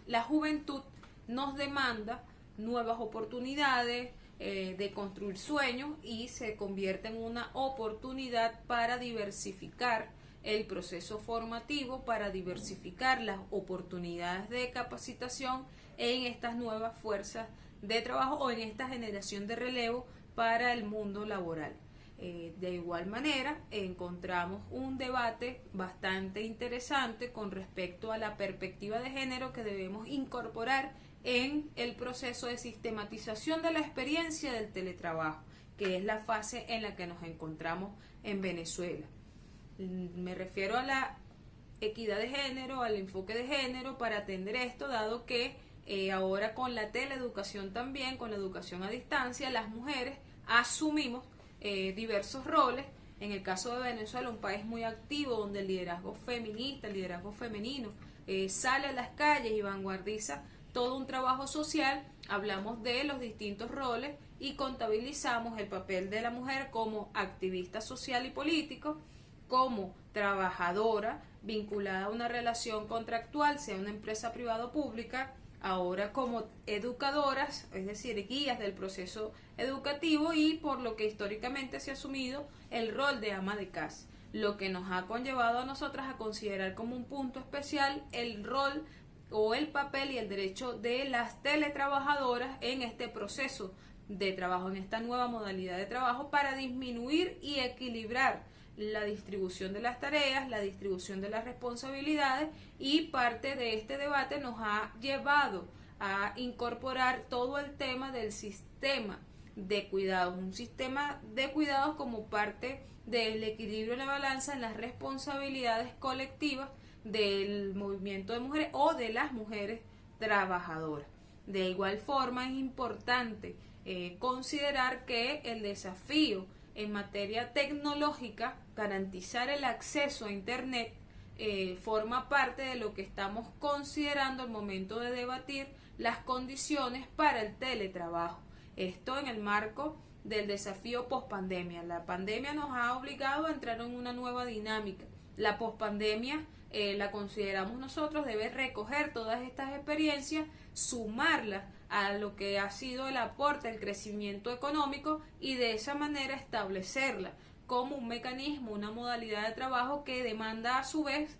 la juventud nos demanda nuevas oportunidades de construir sueños, y se convierte en una oportunidad para diversificar el proceso formativo, para diversificar las oportunidades de capacitación en estas nuevas fuerzas de trabajo o en esta generación de relevo para el mundo laboral. De igual manera, encontramos un debate bastante interesante con respecto a la perspectiva de género que debemos incorporar en el proceso de sistematización de la experiencia del teletrabajo, que es la fase en la que nos encontramos en Venezuela. Me refiero a la equidad de género, al enfoque de género para atender esto, dado que ahora con la teleeducación también, con la educación a distancia, las mujeres asumimos diversos roles. En el caso de Venezuela, un país muy activo donde el liderazgo feminista, el liderazgo femenino sale a las calles y vanguardiza todo un trabajo social. Hablamos de los distintos roles y contabilizamos el papel de la mujer como activista social y político, como trabajadora vinculada a una relación contractual, sea una empresa privada o pública, ahora como educadoras, es decir, guías del proceso educativo, y por lo que históricamente se ha asumido el rol de ama de casa, lo que nos ha conllevado a nosotras a considerar como un punto especial el rol o el papel y el derecho de las teletrabajadoras en este proceso de trabajo, en esta nueva modalidad de trabajo, para disminuir y equilibrar la distribución de las tareas, la distribución de las responsabilidades, y parte de este debate nos ha llevado a incorporar todo el tema del sistema de cuidados, un sistema de cuidados como parte del equilibrio en la balanza en las responsabilidades colectivas del movimiento de mujeres o de las mujeres trabajadoras. De igual forma es importante considerar que el desafío en materia tecnológica, garantizar el acceso a Internet, forma parte de lo que estamos considerando al momento de debatir las condiciones para el teletrabajo. Esto en el marco del desafío pospandemia. La pandemia nos ha obligado a entrar en una nueva dinámica. La pospandemia la consideramos nosotros debe recoger todas estas experiencias, sumarlas a lo que ha sido el aporte, el crecimiento económico, y de esa manera establecerla como un mecanismo, una modalidad de trabajo que demanda a su vez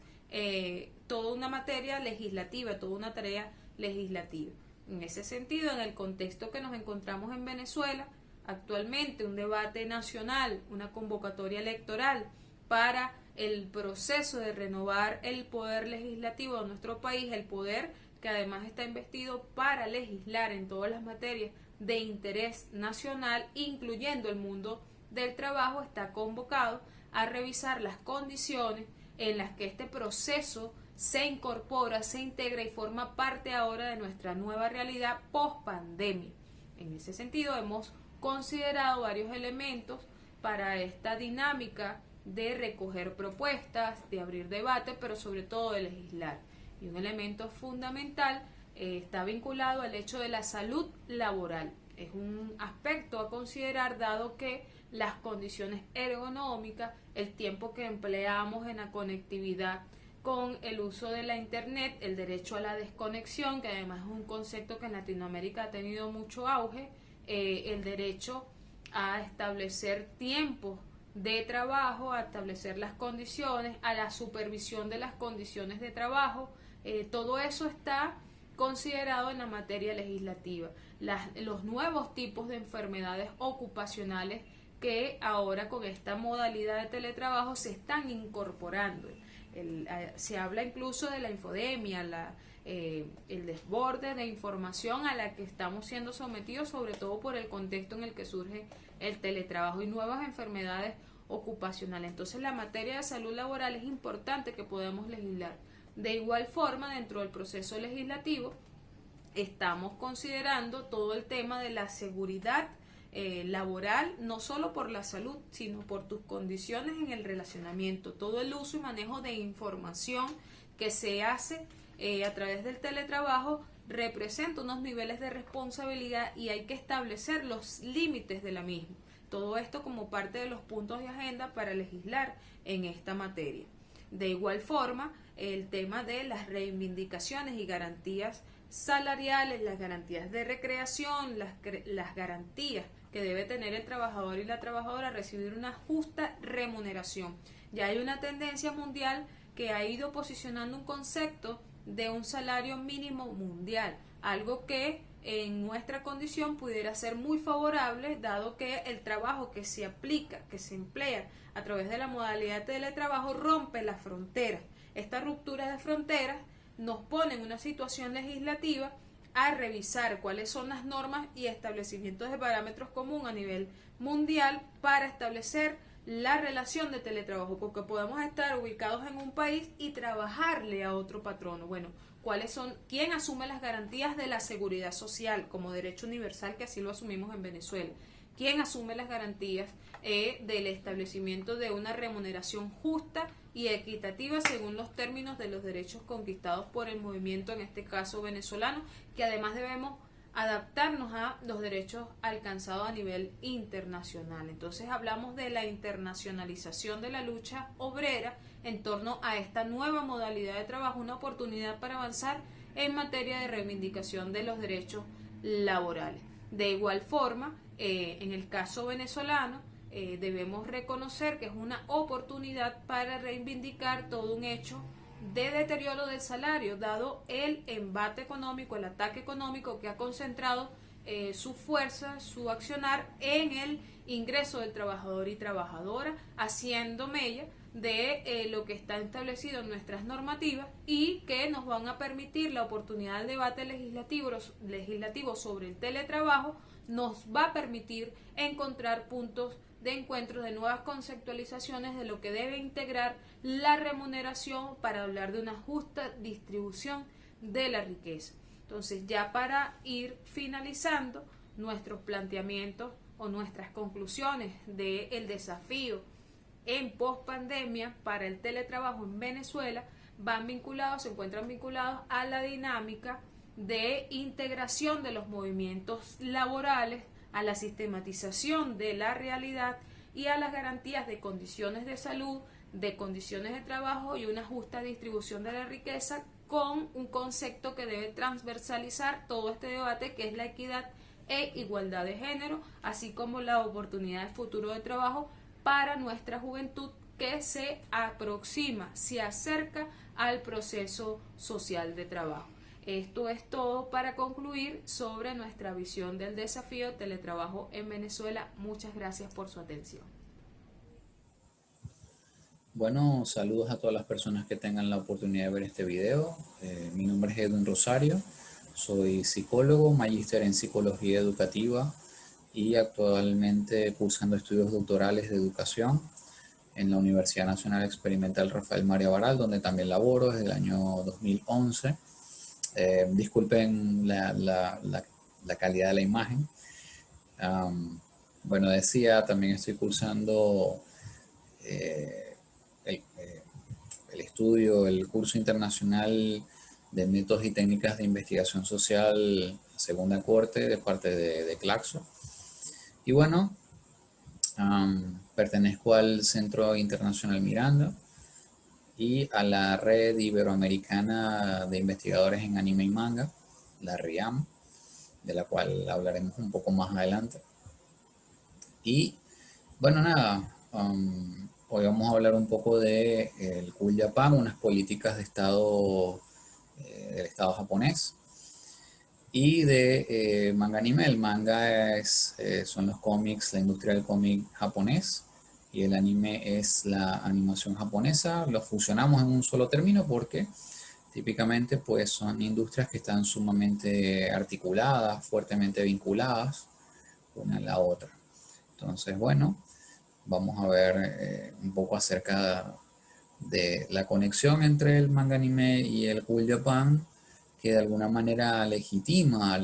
toda una materia legislativa, toda una tarea legislativa. En ese sentido, en el contexto que nos encontramos en Venezuela, actualmente un debate nacional, una convocatoria electoral para el proceso de renovar el poder legislativo de nuestro país, el poder que además está investido para legislar en todas las materias de interés nacional, incluyendo el mundo del trabajo, está convocado a revisar las condiciones en las que este proceso se incorpora, se integra y forma parte ahora de nuestra nueva realidad post pandemia. En ese sentido hemos considerado varios elementos para esta dinámica de recoger propuestas, de abrir debate, pero sobre todo de legislar. Y un elemento fundamental está vinculado al hecho de la salud laboral. Es un aspecto a considerar dado que las condiciones ergonómicas, el tiempo que empleamos en la conectividad con el uso de la internet, el derecho a la desconexión, que además es un concepto que en Latinoamérica ha tenido mucho auge, el derecho a establecer tiempos de trabajo, a establecer las condiciones, a la supervisión de las condiciones de trabajo, todo eso está considerado en la materia legislativa. Los nuevos tipos de enfermedades ocupacionales que ahora con esta modalidad de teletrabajo se están incorporando. Se habla incluso de la infodemia, el desborde de información a la que estamos siendo sometidos, sobre todo por el contexto en el que surge el teletrabajo y nuevas enfermedades ocupacionales. Entonces, la materia de salud laboral es importante que podamos legislar. De igual forma, dentro del proceso legislativo, estamos considerando todo el tema de la seguridad laboral, no solo por la salud, sino por tus condiciones en el relacionamiento, todo el uso y manejo de información que se hace a través del teletrabajo representa unos niveles de responsabilidad y hay que establecer los límites de la misma. Todo esto como parte de los puntos de agenda para legislar en esta materia. De igual forma, el tema de las reivindicaciones y garantías salariales, las garantías de recreación, las garantías que debe tener el trabajador y la trabajadora a recibir una justa remuneración. Ya hay una tendencia mundial que ha ido posicionando un concepto de un salario mínimo mundial, algo que en nuestra condición pudiera ser muy favorable, dado que el trabajo que se aplica, que se emplea a través de la modalidad de teletrabajo rompe las fronteras. Esta ruptura de fronteras nos pone en una situación legislativa a revisar cuáles son las normas y establecimientos de parámetros comunes a nivel mundial para establecer la relación de teletrabajo, porque podemos estar ubicados en un país y trabajarle a otro patrono. Bueno, ¿cuáles son? ¿Quién asume las garantías de la seguridad social como derecho universal, que así lo asumimos en Venezuela? ¿Quién asume las garantías del establecimiento de una remuneración justa y equitativa según los términos de los derechos conquistados por el movimiento, en este caso venezolano, que además debemos adaptarnos a los derechos alcanzados a nivel internacional? Entonces hablamos de la internacionalización de la lucha obrera en torno a esta nueva modalidad de trabajo, una oportunidad para avanzar en materia de reivindicación de los derechos laborales. De igual forma, en el caso venezolano, debemos reconocer que es una oportunidad para reivindicar todo un hecho de deterioro del salario, dado el embate económico, el ataque económico que ha concentrado su fuerza, su accionar en el ingreso del trabajador y trabajadora, haciendo mella de lo que está establecido en nuestras normativas y que nos van a permitir la oportunidad del debate legislativo sobre el teletrabajo, nos va a permitir encontrar puntos de encuentro de nuevas conceptualizaciones de lo que debe integrar la remuneración para hablar de una justa distribución de la riqueza. Entonces, ya para ir finalizando nuestros planteamientos o nuestras conclusiones del desafío en pospandemia para el teletrabajo en Venezuela, se encuentran vinculados a la dinámica de integración de los movimientos laborales, a la sistematización de la realidad y a las garantías de condiciones de salud, de condiciones de trabajo y una justa distribución de la riqueza, con un concepto que debe transversalizar todo este debate, que es la equidad e igualdad de género, así como la oportunidad de futuro de trabajo para nuestra juventud que se aproxima, se acerca al proceso social de trabajo. Esto es todo para concluir sobre nuestra visión del desafío teletrabajo en Venezuela. Muchas gracias por su atención. Bueno, saludos a todas las personas que tengan la oportunidad de ver este video. Mi nombre es Edwin Rosario, soy psicólogo, magíster en psicología educativa y actualmente cursando estudios doctorales de educación en la Universidad Nacional Experimental Rafael María Baral, donde también laboro desde el año 2011. Disculpen la calidad de la imagen. Bueno, decía, también estoy cursando el curso internacional de métodos y técnicas de investigación social, segunda corte de parte de Claxo. Y bueno, pertenezco al Centro Internacional Miranda y a la Red Iberoamericana de Investigadores en Anime y Manga, la RIAM, de la cual hablaremos un poco más adelante. Y bueno, nada, hoy vamos a hablar un poco de el Cool Japan, unas políticas de Estado del Estado japonés, y de manga anime. El manga son los cómics, la industria del cómic japonés, y el anime es la animación japonesa. Lo fusionamos en un solo término porque típicamente pues son industrias que están sumamente articuladas, fuertemente vinculadas una a la otra. Entonces, bueno, vamos a ver un poco acerca de la conexión entre el manga anime y el Cool Japan, que de alguna manera legitima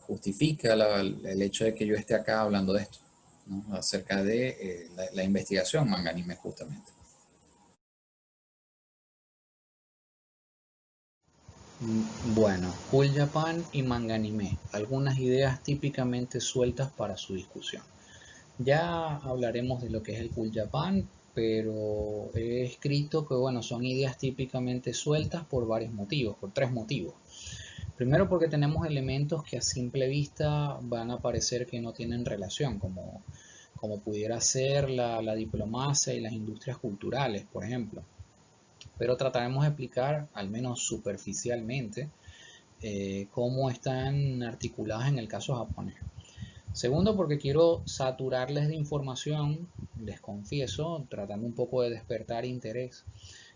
justifica el hecho de que yo esté acá hablando de esto, ¿no? Acerca de la investigación manga anime justamente. Bueno, Cool Japan y manga anime, algunas ideas típicamente sueltas para su discusión. Ya hablaremos de lo que es el Cool Japan, pero he escrito que bueno, son ideas típicamente sueltas por varios motivos, por tres motivos. Primero porque tenemos elementos que a simple vista van a parecer que no tienen relación, como pudiera ser la diplomacia y las industrias culturales, por ejemplo. Pero trataremos de explicar, al menos superficialmente, cómo están articuladas en el caso japonés. Segundo, porque quiero saturarles de información, les confieso, tratando un poco de despertar interés.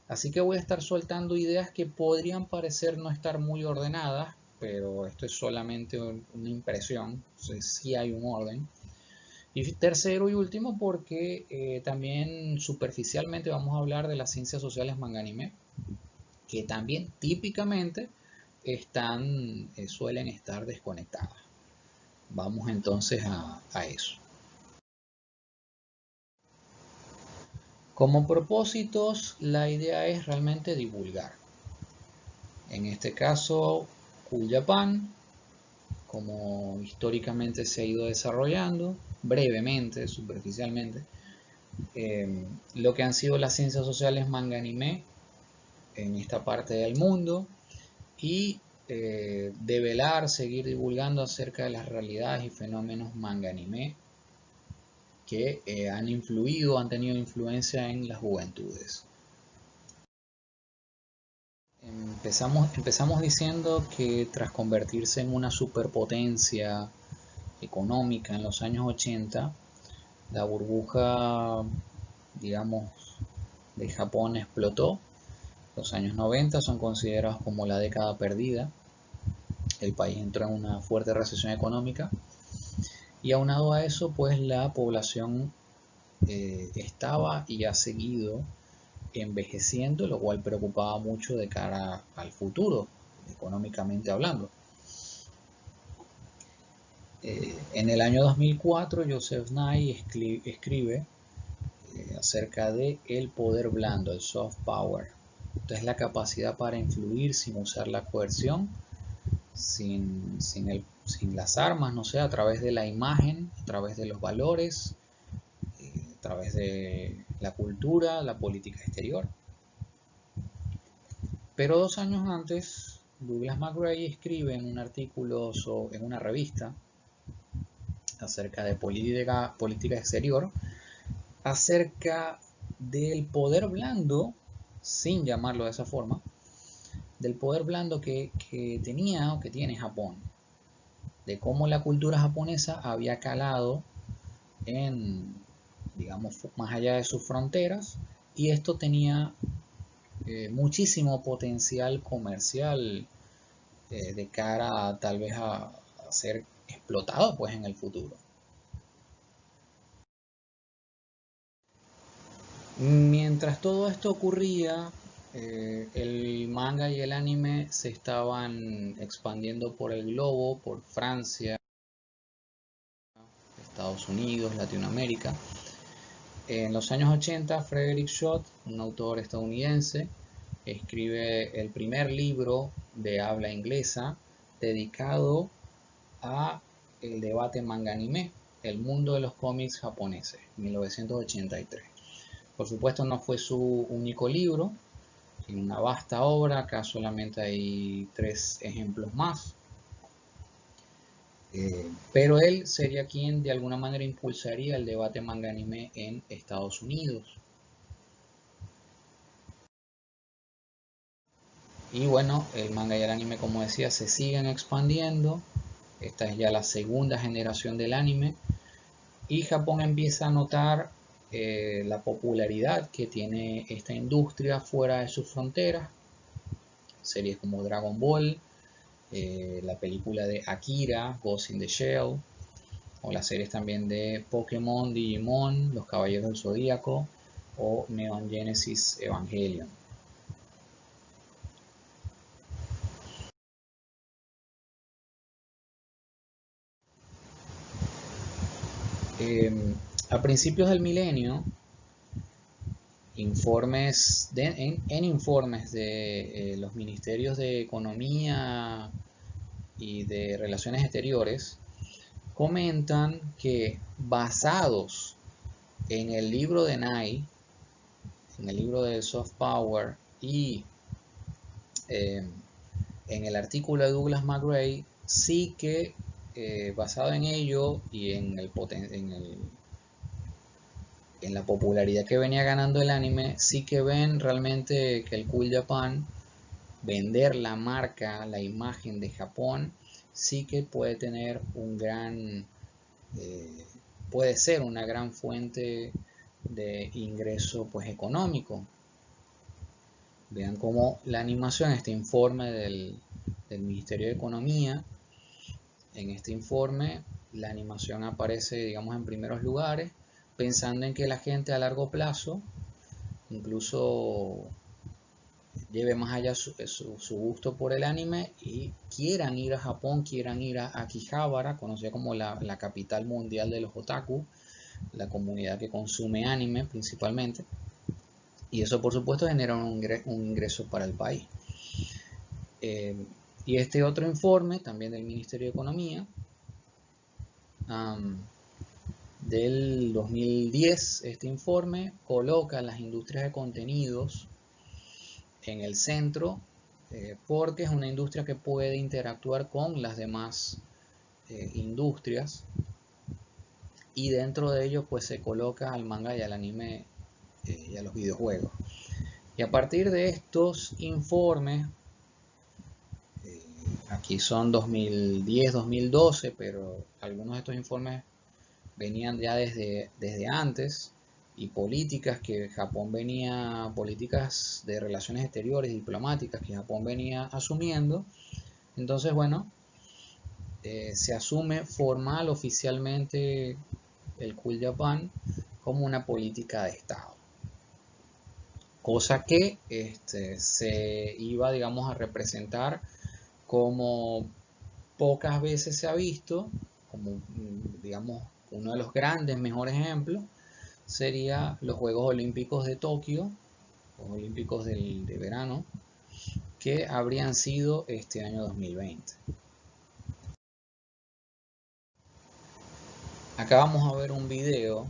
Así que voy a estar soltando ideas que podrían parecer no estar muy ordenadas, pero esto es solamente una impresión, sí hay un orden. Y tercero y último, porque también superficialmente vamos a hablar de las ciencias sociales manga anime, que también típicamente suelen estar desconectadas. Vamos entonces a eso. Como propósitos, la idea es realmente divulgar. En este caso, Cool Japan, como históricamente se ha ido desarrollando, brevemente, superficialmente, lo que han sido las ciencias sociales manga anime en esta parte del mundo, y develar, seguir divulgando acerca de las realidades y fenómenos manga anime que han tenido influencia en las juventudes. Empezamos diciendo que tras convertirse en una superpotencia económica en los años 80, la burbuja, digamos, de Japón explotó. Los años 90 son considerados como la década perdida. El país entró en una fuerte recesión económica y aunado a eso, pues la población estaba y ha seguido envejeciendo, lo cual preocupaba mucho de cara al futuro, económicamente hablando. En el año 2004, Joseph Nye escribe acerca de el poder blando, el soft power. Entonces, la capacidad para influir sin usar la coerción, sin las armas, no sé, a través de la imagen, a través de los valores, a través de la cultura, la política exterior. Pero 2 años antes, Douglas McGray escribe en un artículo en una revista acerca de política exterior, acerca del poder blando, sin llamarlo de esa forma, del poder blando que tenía o que tiene Japón, de cómo la cultura japonesa había calado en, digamos, más allá de sus fronteras, y esto tenía muchísimo potencial comercial de cara a, tal vez a ser explotado pues en el futuro. Mientras todo esto ocurría, el manga y el anime se estaban expandiendo por el globo, por Francia, Estados Unidos, Latinoamérica. En los años 80, Frederick Schott, un autor estadounidense, escribe el primer libro de habla inglesa dedicado a el debate manga-anime, el mundo de los cómics japoneses, 1983. Por supuesto no fue su único libro, en una vasta obra, acá solamente hay 3 ejemplos más. Pero él sería quien de alguna manera impulsaría el debate manga-anime en Estados Unidos. Y bueno, el manga y el anime, como decía, se siguen expandiendo. Esta es ya la segunda generación del anime. Y Japón empieza a notar la popularidad que tiene esta industria fuera de sus fronteras. Series como Dragon Ball, la película de Akira, Ghost in the Shell, o las series también de Pokémon, Digimon, Los Caballeros del Zodíaco o Neon Genesis Evangelion. A principios del milenio, en informes de los ministerios de Economía y de Relaciones Exteriores, comentan que basados en el libro de Nye, en el libro de Soft Power y en el artículo de Douglas McGrath, sí que basado en ello y en la popularidad que venía ganando el anime, sí que ven realmente que el Cool Japan, vender la marca, la imagen de Japón, sí que puede tener puede ser una gran fuente de ingreso pues económico. Vean cómo la animación, este informe del Ministerio de Economía, en este informe la animación aparece, digamos, en primeros lugares, pensando en que la gente a largo plazo incluso lleve más allá su gusto por el anime y quieran ir a Japón, quieran ir a Akihabara, conocida como la capital mundial de los otaku, la comunidad que consume anime principalmente, y eso por supuesto genera un ingreso para el país. Y este otro informe, también del Ministerio de Economía, del 2010, este informe coloca las industrias de contenidos en el centro porque es una industria que puede interactuar con las demás industrias, y dentro de ello pues se coloca al manga y al anime y a los videojuegos. Y a partir de estos informes, aquí son 2010-2012, pero algunos de estos informes venían ya desde antes, y políticas de relaciones exteriores, diplomáticas que Japón venía asumiendo. Entonces, bueno, se asume formal, oficialmente, el Cool Japan como una política de Estado. Cosa que se iba, digamos, a representar como pocas veces se ha visto, como, digamos, uno de los grandes, mejores ejemplos, sería los Juegos Olímpicos de Tokio, los Olímpicos de verano, que habrían sido este año 2020. Acá vamos a ver un video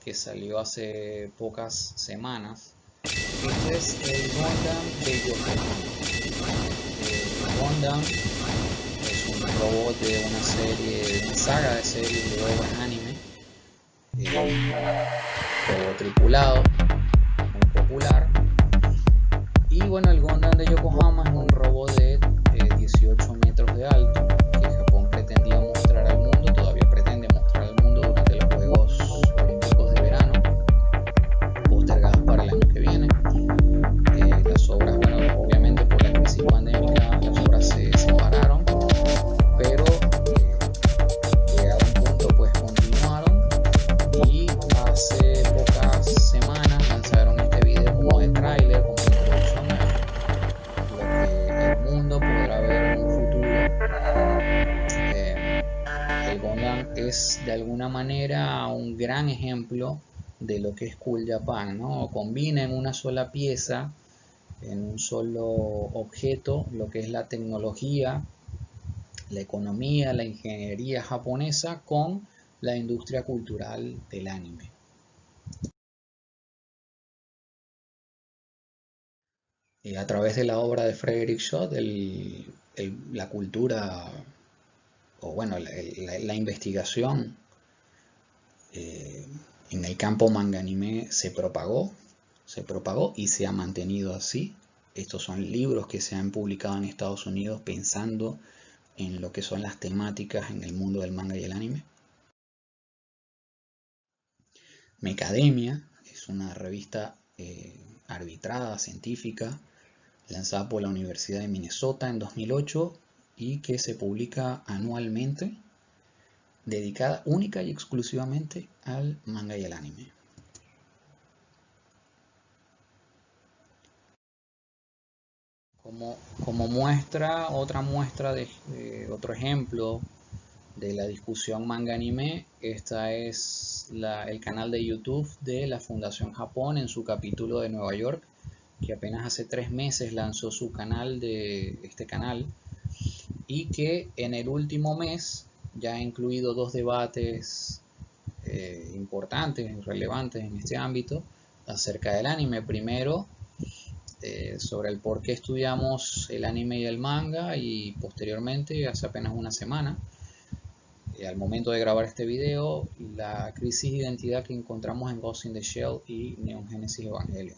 que salió hace pocas semanas. Este es el Gundam de Yokohama. El Gundam es un robot de una saga de series de obras anime, robot tripulado, muy popular. Y bueno, el Gundam de Yokohama es un robot de 18 metros de alto que Japón pretendía mostrar al mundo, todavía pretende mostrar al mundo durante los Juegos Olímpicos de verano, postergados para el año que viene. Las obras, bueno, obviamente por la crisis pandémica, las obras se separaron, pero llegado a un punto pues continuaron, y hace pocas semanas lanzaron este video como de tráiler, como de introducción a lo que el mundo podrá ver en un futuro. El Gundam es de alguna manera un gran ejemplo de lo que es Cool Japan, ¿no? Combina en una sola pieza en un solo objeto lo que es la tecnología, la economía, la ingeniería japonesa con la industria cultural del anime. A través de la obra de Frederick Schott, la cultura, o bueno, la investigación en el campo manga anime se propagó y se ha mantenido así. Estos son libros que se han publicado en Estados Unidos pensando en lo que son las temáticas en el mundo del manga y el anime. Mecademia es una revista arbitrada, científica, lanzada por la Universidad de Minnesota en 2008 y que se publica anualmente, dedicada única y exclusivamente al manga y el anime. Como muestra, otra muestra de otro ejemplo de la discusión manga anime, esta es el canal de YouTube de la Fundación Japón en su capítulo de Nueva York, que apenas hace 3 meses lanzó su canal y que en el último mes ya ha incluido 2 debates importantes, relevantes en este ámbito acerca del anime. Primero, sobre el por qué estudiamos el anime y el manga, y posteriormente, hace apenas una semana, al momento de grabar este video, la crisis de identidad que encontramos en Ghost in the Shell y Neon Genesis Evangelion.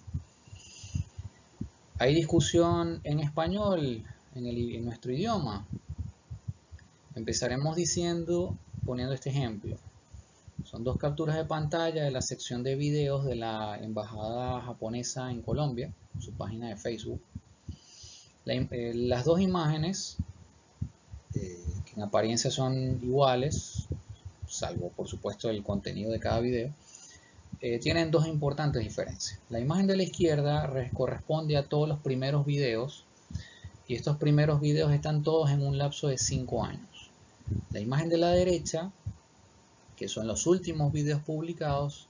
Hay discusión en español, en nuestro idioma. Empezaremos poniendo este ejemplo. Son 2 capturas de pantalla de la sección de videos de la embajada japonesa en Colombia, su página de Facebook. Las 2 imágenes, que en apariencia son iguales, salvo por supuesto el contenido de cada video, tienen 2 importantes diferencias. La imagen de la izquierda corresponde a todos los primeros videos, y estos primeros videos están todos en un lapso de 5 años. La imagen de la derecha, que son los últimos videos publicados,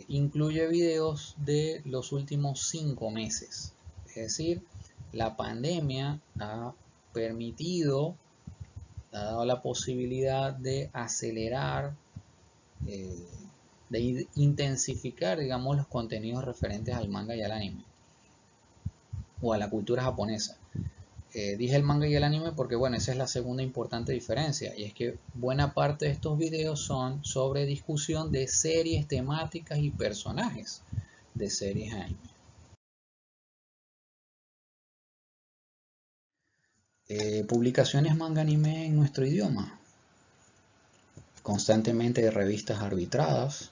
incluye videos de los últimos 5 meses. Es decir, la pandemia ha dado la posibilidad de acelerar, de intensificar, digamos, los contenidos referentes al manga y al anime, o a la cultura japonesa. Dije el manga y el anime porque, bueno, esa es la segunda importante diferencia, y es que buena parte de estos videos son sobre discusión de series, temáticas y personajes de series anime. Publicaciones manga anime en nuestro idioma. Constantemente hay revistas arbitradas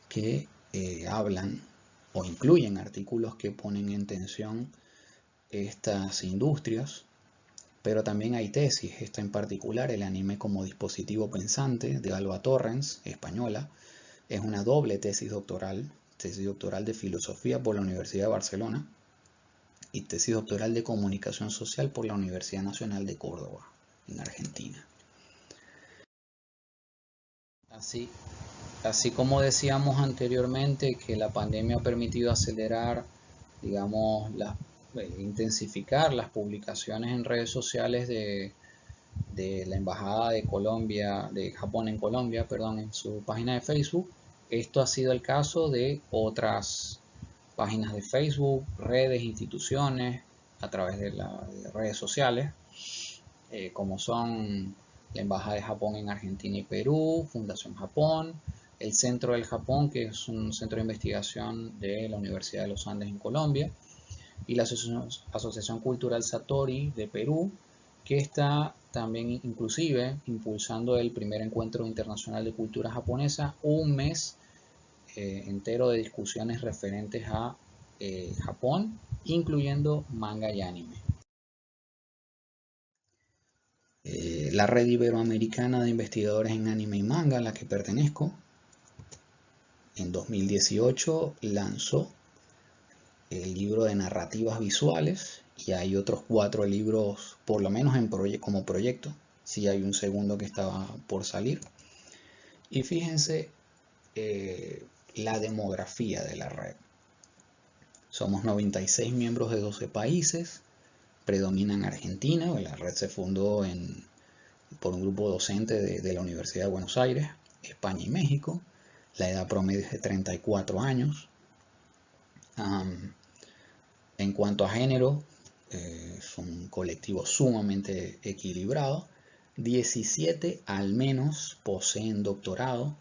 que hablan o incluyen artículos que ponen en tensión estas industrias, pero también hay tesis. Esta en particular, El anime como dispositivo pensante, de Alba Torrens, española, es una doble tesis doctoral de filosofía por la Universidad de Barcelona y tesis doctoral de comunicación social por la Universidad Nacional de Córdoba, en Argentina. Así como decíamos anteriormente que la pandemia ha permitido acelerar, digamos, intensificar las publicaciones en redes sociales de la Embajada de Japón en Colombia, en su página de Facebook. Esto ha sido el caso de otras páginas de Facebook, redes, instituciones, a través de redes sociales, como son la Embajada de Japón en Argentina y Perú, Fundación Japón, el Centro del Japón, que es un centro de investigación de la Universidad de los Andes en Colombia, y la Asociación Cultural Satori de Perú, que está también inclusive impulsando el primer encuentro internacional de cultura japonesa, un mes entero de discusiones referentes a Japón, incluyendo manga y anime. La Red Iberoamericana de Investigadores en Anime y Manga, a la que pertenezco, en 2018 lanzó el libro de narrativas visuales, y hay otros 4 libros, por lo menos como proyecto. Sí, hay un segundo que estaba por salir. Y fíjense la demografía de la red. Somos 96 miembros de 12 países, predominan Argentina, la red se fundó por un grupo docente de la Universidad de Buenos Aires, España y México. La edad promedio es de 34 años. En cuanto a género, es un colectivo sumamente equilibrado. 17 al menos poseen doctorado.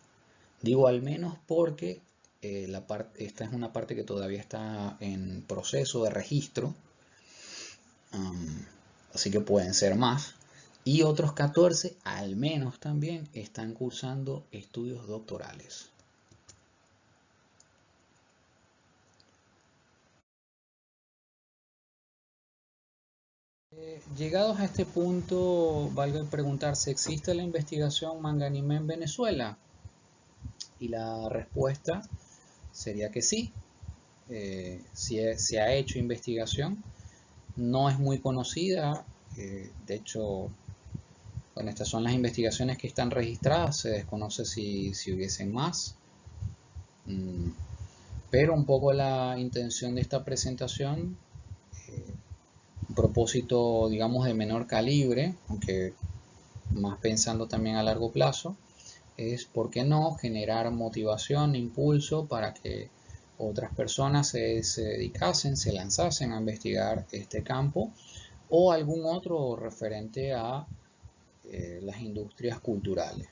Digo al menos porque esta es una parte que todavía está en proceso de registro, así que pueden ser más. Y otros 14 al menos también están cursando estudios doctorales. Llegados a este punto, valga preguntarse, ¿existe la investigación Manganimé en Venezuela? Y la respuesta sería que sí. Se ha hecho investigación, no es muy conocida, de hecho, bueno, estas son las investigaciones que están registradas, se desconoce si hubiesen más, pero un poco la intención de esta presentación, un propósito, digamos, de menor calibre, aunque más pensando también a largo plazo, es, ¿por qué no?, generar motivación, impulso para que otras personas se dedicasen, se lanzasen a investigar este campo o algún otro referente a las industrias culturales.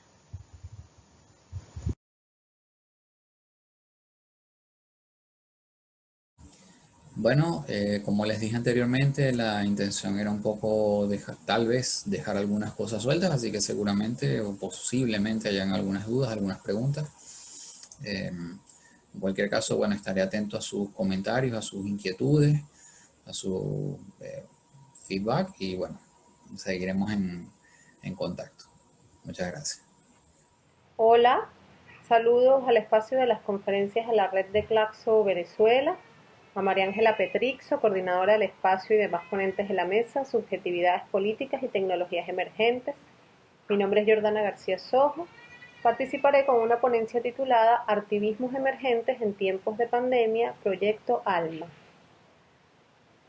Bueno, como les dije anteriormente, la intención era un poco tal vez dejar algunas cosas sueltas, así que seguramente o posiblemente hayan algunas dudas, algunas preguntas. En cualquier caso, bueno, estaré atento a sus comentarios, a sus inquietudes, a su feedback y bueno, seguiremos en contacto. Muchas gracias. Hola, saludos al espacio de las conferencias de la red de Claxo Venezuela, a María Ángela Petrixo, coordinadora del espacio y demás ponentes de la mesa, Subjetividades Políticas y Tecnologías Emergentes. Mi nombre es Jordana García Sojo. Participaré con una ponencia titulada Artivismos Emergentes en Tiempos de Pandemia, Proyecto ALMA.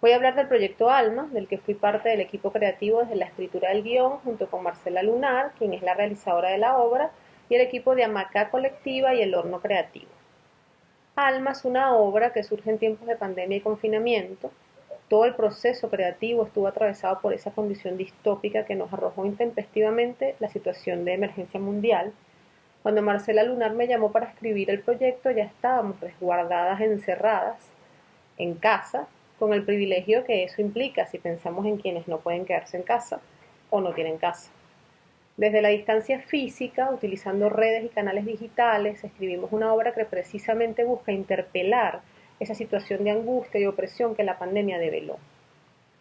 Voy a hablar del proyecto ALMA, del que fui parte del equipo creativo desde la escritura del guión, junto con Marcela Lunar, quien es la realizadora de la obra, y el equipo de Amacá Colectiva y El Horno Creativo. ALMA es una obra que surge en tiempos de pandemia y confinamiento. Todo el proceso creativo estuvo atravesado por esa condición distópica que nos arrojó intempestivamente la situación de emergencia mundial. Cuando Marcela Lunar me llamó para escribir el proyecto, ya estábamos resguardadas, encerradas, en casa, con el privilegio que eso implica si pensamos en quienes no pueden quedarse en casa o no tienen casa. Desde la distancia física, utilizando redes y canales digitales, escribimos una obra que precisamente busca interpelar esa situación de angustia y opresión que la pandemia develó.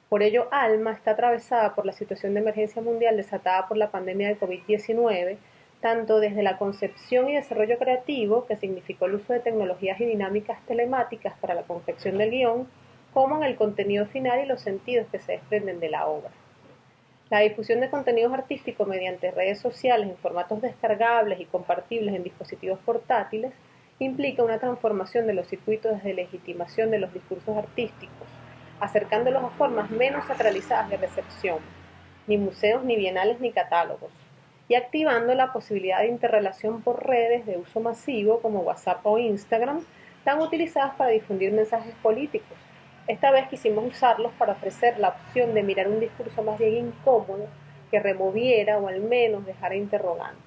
Por ello, ALMA está atravesada por la situación de emergencia mundial desatada por la pandemia de COVID-19, tanto desde la concepción y desarrollo creativo, que significó el uso de tecnologías y dinámicas telemáticas para la confección del guión, como en el contenido final y los sentidos que se desprenden de la obra. La difusión de contenidos artísticos mediante redes sociales en formatos descargables y compartibles en dispositivos portátiles implica una transformación de los circuitos de legitimación de los discursos artísticos, acercándolos a formas menos sacralizadas de recepción, ni museos, ni bienales, ni catálogos, y activando la posibilidad de interrelación por redes de uso masivo como WhatsApp o Instagram, tan utilizadas para difundir mensajes políticos. Esta vez quisimos usarlos para ofrecer la opción de mirar un discurso más bien incómodo que removiera o al menos dejara interrogantes.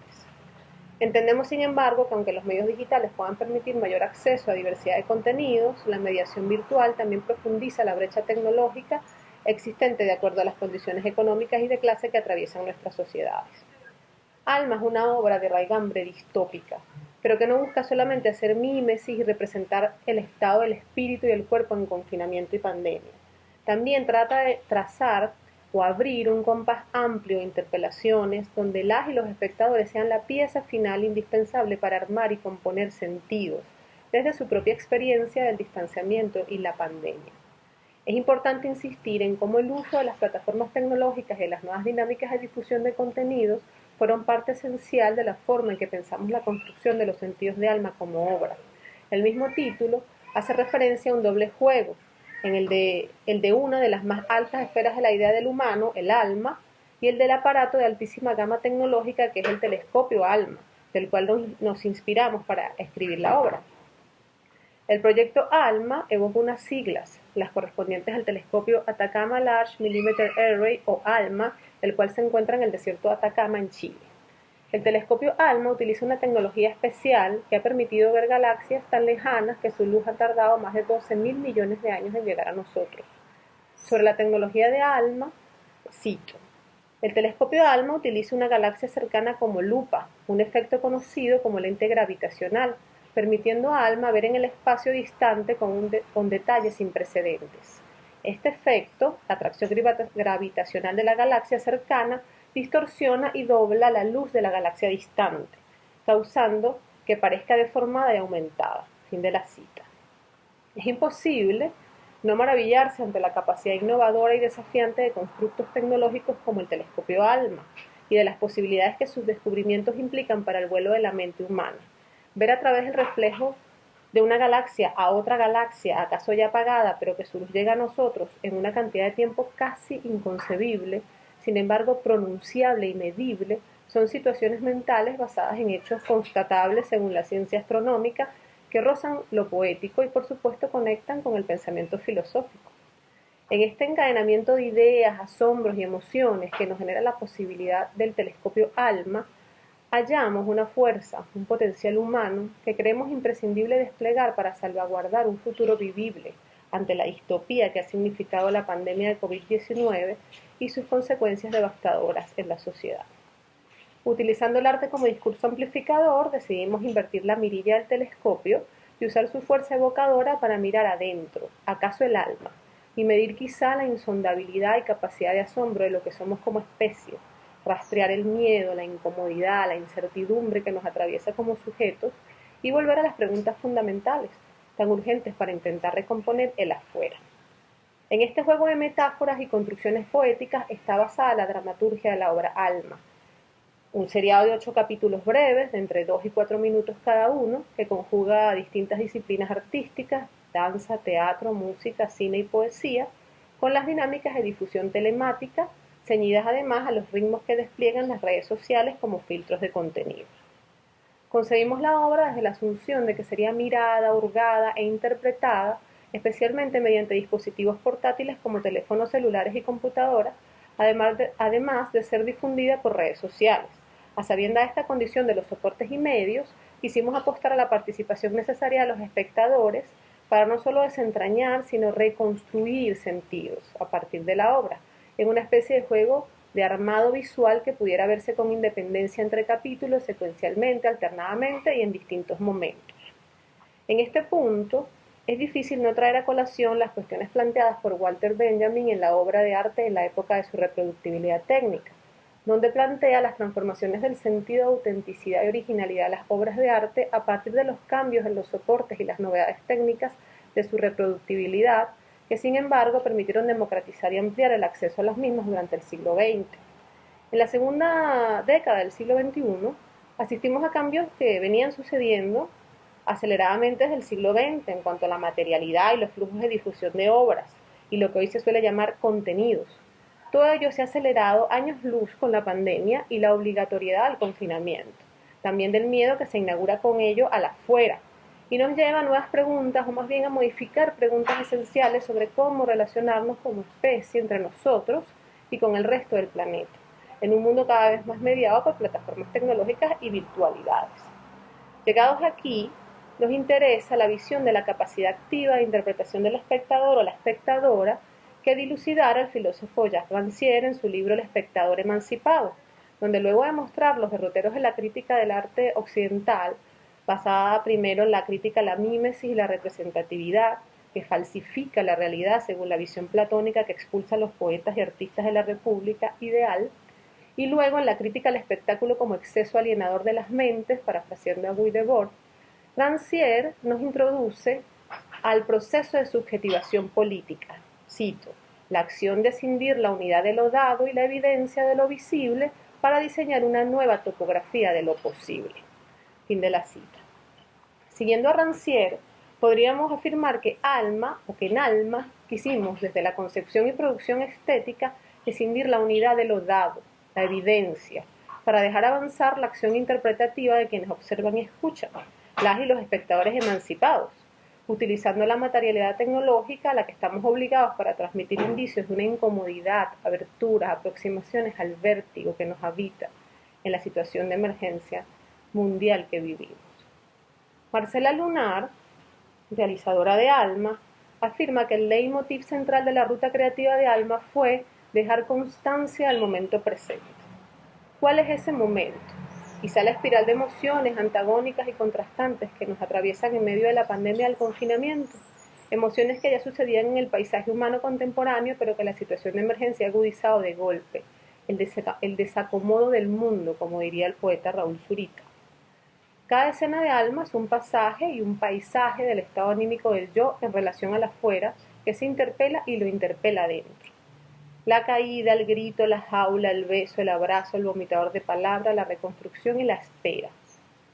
Entendemos, sin embargo, que aunque los medios digitales puedan permitir mayor acceso a diversidad de contenidos, la mediación virtual también profundiza la brecha tecnológica existente de acuerdo a las condiciones económicas y de clase que atraviesan nuestras sociedades. Alma es una obra de raigambre distópica, pero que no busca solamente hacer mímesis y representar el estado del espíritu y el cuerpo en confinamiento y pandemia. También trata de trazar o abrir un compás amplio de interpelaciones donde las y los espectadores sean la pieza final indispensable para armar y componer sentidos desde su propia experiencia del distanciamiento y la pandemia. Es importante insistir en cómo el uso de las plataformas tecnológicas y las nuevas dinámicas de difusión de contenidos fueron parte esencial de la forma en que pensamos la construcción de los sentidos de Alma como obra. El mismo título hace referencia a un doble juego, en el de una de las más altas esferas de la idea del humano, el alma, y el del aparato de altísima gama tecnológica que es el telescopio ALMA, del cual nos inspiramos para escribir la obra. El proyecto ALMA evoca unas siglas, las correspondientes al telescopio Atacama Large Millimeter Array o ALMA, el cual se encuentra en el desierto de Atacama en Chile. El telescopio ALMA utiliza una tecnología especial que ha permitido ver galaxias tan lejanas que su luz ha tardado más de 12.000 millones de años en llegar a nosotros. Sobre la tecnología de ALMA, cito: el telescopio ALMA utiliza una galaxia cercana como lupa, un efecto conocido como lente gravitacional, permitiendo a ALMA ver en el espacio distante con detalles sin precedentes. Este efecto, la atracción gravitacional de la galaxia cercana, distorsiona y dobla la luz de la galaxia distante, causando que parezca deformada y aumentada. Fin de la cita. Es imposible no maravillarse ante la capacidad innovadora y desafiante de constructos tecnológicos como el telescopio ALMA y de las posibilidades que sus descubrimientos implican para el vuelo de la mente humana. Ver a través del reflejo de una galaxia a otra galaxia, acaso ya apagada, pero que su luz llega a nosotros en una cantidad de tiempo casi inconcebible, sin embargo pronunciable y medible, son situaciones mentales basadas en hechos constatables según la ciencia astronómica que rozan lo poético y por supuesto conectan con el pensamiento filosófico. En este encadenamiento de ideas, asombros y emociones que nos genera la posibilidad del telescopio ALMA, hallamos una fuerza, un potencial humano que creemos imprescindible desplegar para salvaguardar un futuro vivible ante la distopía que ha significado la pandemia de COVID-19 y sus consecuencias devastadoras en la sociedad. Utilizando el arte como discurso amplificador, decidimos invertir la mirilla del telescopio y usar su fuerza evocadora para mirar adentro, acaso el alma, y medir quizá la insondabilidad y capacidad de asombro de lo que somos como especie, rastrear el miedo, la incomodidad, la incertidumbre que nos atraviesa como sujetos y volver a las preguntas fundamentales, tan urgentes para intentar recomponer el afuera. En este juego de metáforas y construcciones poéticas está basada la dramaturgia de la obra Alma, un seriado de 8 capítulos breves, de entre 2 y 4 minutos cada uno, que conjuga distintas disciplinas artísticas, danza, teatro, música, cine y poesía, con las dinámicas de difusión telemática, ceñidas además a los ritmos que despliegan las redes sociales como filtros de contenido. Concebimos la obra desde la asunción de que sería mirada, hurgada e interpretada, especialmente mediante dispositivos portátiles como teléfonos celulares y computadoras, además de ser difundida por redes sociales. A sabiendas de esta condición de los soportes y medios, quisimos apostar a la participación necesaria de los espectadores para no solo desentrañar, sino reconstruir sentidos a partir de la obra, en una especie de juego de armado visual que pudiera verse con independencia entre capítulos, secuencialmente, alternadamente y en distintos momentos. En este punto, es difícil no traer a colación las cuestiones planteadas por Walter Benjamin en la obra de arte en la época de su reproductibilidad técnica, donde plantea las transformaciones del sentido de autenticidad y originalidad de las obras de arte a partir de los cambios en los soportes y las novedades técnicas de su reproductibilidad, que sin embargo permitieron democratizar y ampliar el acceso a las mismas durante el siglo XX. En la segunda década del siglo XXI, asistimos a cambios que venían sucediendo aceleradamente desde el siglo XX en cuanto a la materialidad y los flujos de difusión de obras, y lo que hoy se suele llamar contenidos. Todo ello se ha acelerado años luz con la pandemia y la obligatoriedad del confinamiento, también del miedo que se inaugura con ello al afuera, y nos lleva a nuevas preguntas, o más bien a modificar preguntas esenciales sobre cómo relacionarnos como especie entre nosotros y con el resto del planeta, en un mundo cada vez más mediado por plataformas tecnológicas y virtualidades. Llegados aquí, nos interesa la visión de la capacidad activa de interpretación del espectador o la espectadora que dilucidara el filósofo Jacques Rancière en su libro El espectador emancipado, donde luego de mostrar los derroteros de la crítica del arte occidental, basada primero en la crítica a la mímesis y la representatividad, que falsifica la realidad según la visión platónica que expulsa a los poetas y artistas de la República ideal, y luego en la crítica al espectáculo como exceso alienador de las mentes, parafraseando a Guy Debord, Rancière nos introduce al proceso de subjetivación política. Cito: la acción de escindir la unidad de lo dado y la evidencia de lo visible para diseñar una nueva topografía de lo posible. Fin de la cita. Siguiendo a Rancière, podríamos afirmar que alma o que en alma quisimos desde la concepción y producción estética escindir la unidad de lo dado, la evidencia, para dejar avanzar la acción interpretativa de quienes observan y escuchan, las y los espectadores emancipados, utilizando la materialidad tecnológica a la que estamos obligados para transmitir indicios de una incomodidad, aberturas, aproximaciones al vértigo que nos habita en la situación de emergencia mundial que vivimos. Marcela Lunar, realizadora de Alma, afirma que el leitmotiv central de la ruta creativa de Alma fue dejar constancia del momento presente. ¿Cuál es ese momento? Quizá la espiral de emociones antagónicas y contrastantes que nos atraviesan en medio de la pandemia del confinamiento. Emociones que ya sucedían en el paisaje humano contemporáneo, pero que la situación de emergencia ha agudizado de golpe. El desacomodo del mundo, como diría el poeta Raúl Zurita. Cada escena de Alma es un pasaje y un paisaje del estado anímico del yo en relación al afuera, que se interpela y lo interpela adentro. La caída, el grito, la jaula, el beso, el abrazo, el vomitador de palabras, la reconstrucción y la espera.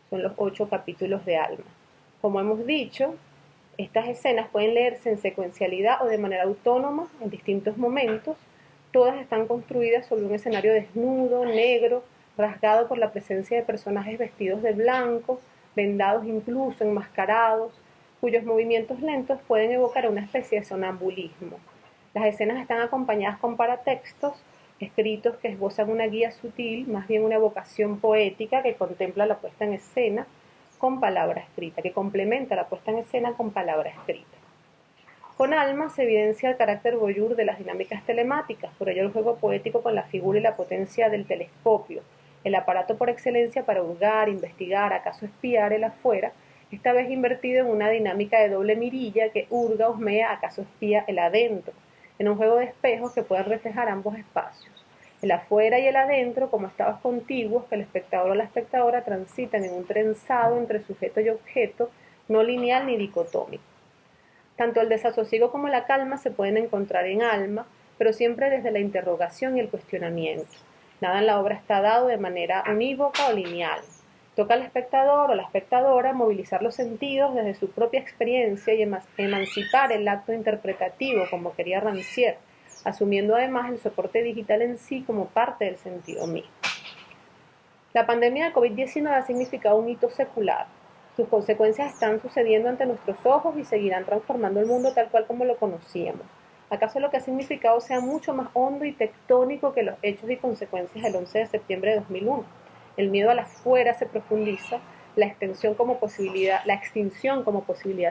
Son los 8 capítulos de Alma. Como hemos dicho, estas escenas pueden leerse en secuencialidad o de manera autónoma en distintos momentos. Todas están construidas sobre un escenario desnudo, negro, rasgado por la presencia de personajes vestidos de blanco, vendados incluso, enmascarados, cuyos movimientos lentos pueden evocar una especie de sonambulismo. Las escenas están acompañadas con paratextos, escritos que esbozan una guía sutil, más bien una evocación poética que contempla la puesta en escena con palabra escrita, que complementa la puesta en escena con palabra escrita. Con Alma se evidencia el carácter voyeur de las dinámicas telemáticas, por ello el juego poético con la figura y la potencia del telescopio, el aparato por excelencia para hurgar, investigar, acaso espiar el afuera, esta vez invertido en una dinámica de doble mirilla que hurga, husmea, acaso espía el adentro, en un juego de espejos que pueden reflejar ambos espacios, el afuera y el adentro como estados contiguos que el espectador o la espectadora transitan en un trenzado entre sujeto y objeto, no lineal ni dicotómico. Tanto el desasosiego como la calma se pueden encontrar en Alma, pero siempre desde la interrogación y el cuestionamiento. Nada en la obra está dado de manera unívoca o lineal. Toca al espectador o la espectadora movilizar los sentidos desde su propia experiencia y emancipar el acto interpretativo, como quería Rancière, asumiendo además el soporte digital en sí como parte del sentido mismo. La pandemia de COVID-19 ha significado un hito secular. Sus consecuencias están sucediendo ante nuestros ojos y seguirán transformando el mundo tal cual como lo conocíamos. ¿Acaso lo que ha significado sea mucho más hondo y tectónico que los hechos y consecuencias del 11 de septiembre de 2001? El miedo al afuera se profundiza, la extinción como posibilidad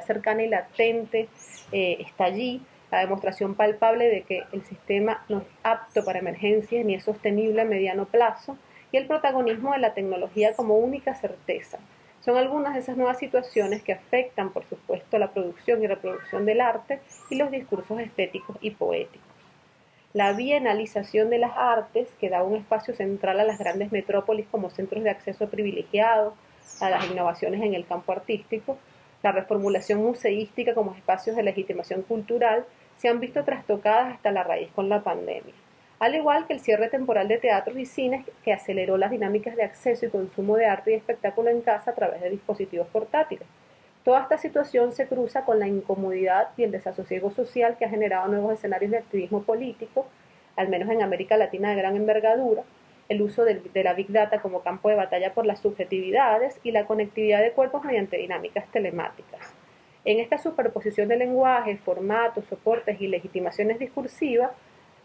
cercana y latente está allí, la demostración palpable de que el sistema no es apto para emergencias ni es sostenible a mediano plazo, y el protagonismo de la tecnología como única certeza. Son algunas de esas nuevas situaciones que afectan, por supuesto, la producción y reproducción del arte y los discursos estéticos y poéticos. La bienalización de las artes, que da un espacio central a las grandes metrópolis como centros de acceso privilegiados a las innovaciones en el campo artístico, la reformulación museística como espacios de legitimación cultural, se han visto trastocadas hasta la raíz con la pandemia. Al igual que el cierre temporal de teatros y cines que aceleró las dinámicas de acceso y consumo de arte y espectáculo en casa a través de dispositivos portátiles. Toda esta situación se cruza con la incomodidad y el desasosiego social que ha generado nuevos escenarios de activismo político, al menos en América Latina de gran envergadura, el uso de la Big Data como campo de batalla por las subjetividades y la conectividad de cuerpos mediante dinámicas telemáticas. En esta superposición de lenguajes, formatos, soportes y legitimaciones discursivas,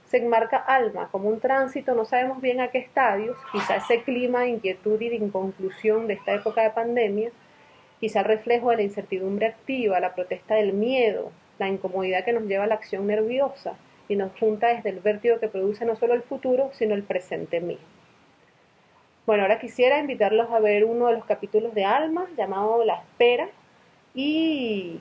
se enmarca Alma como un tránsito, no sabemos bien a qué estadios, quizá ese clima de inquietud y de inconclusión de esta época de pandemia, quizá el reflejo de la incertidumbre activa, la protesta del miedo, la incomodidad que nos lleva a la acción nerviosa y nos junta desde el vértigo que produce no solo el futuro, sino el presente mismo. Bueno, ahora quisiera invitarlos a ver uno de los capítulos de Alma, llamado La Espera, y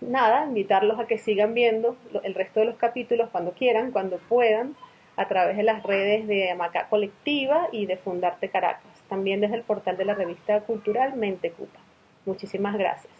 nada, invitarlos a que sigan viendo el resto de los capítulos cuando quieran, cuando puedan, a través de las redes de Amacá Colectiva y de Fundarte Caracas, también desde el portal de la revista cultural Mente Cupa. Muchísimas gracias.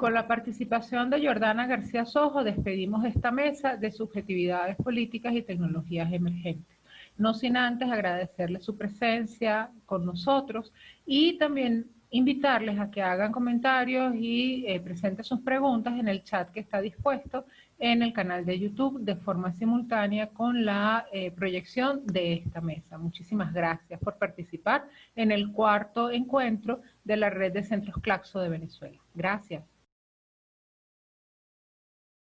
con la participación de Jordana García Sojo despedimos esta mesa de subjetividades políticas y tecnologías emergentes. No sin antes agradecerles su presencia con nosotros y también invitarles a que hagan comentarios y presenten sus preguntas en el chat que está dispuesto en el canal de YouTube de forma simultánea con la proyección de esta mesa. Muchísimas gracias por participar en el cuarto encuentro de la Red de Centros Claxo de Venezuela. Gracias.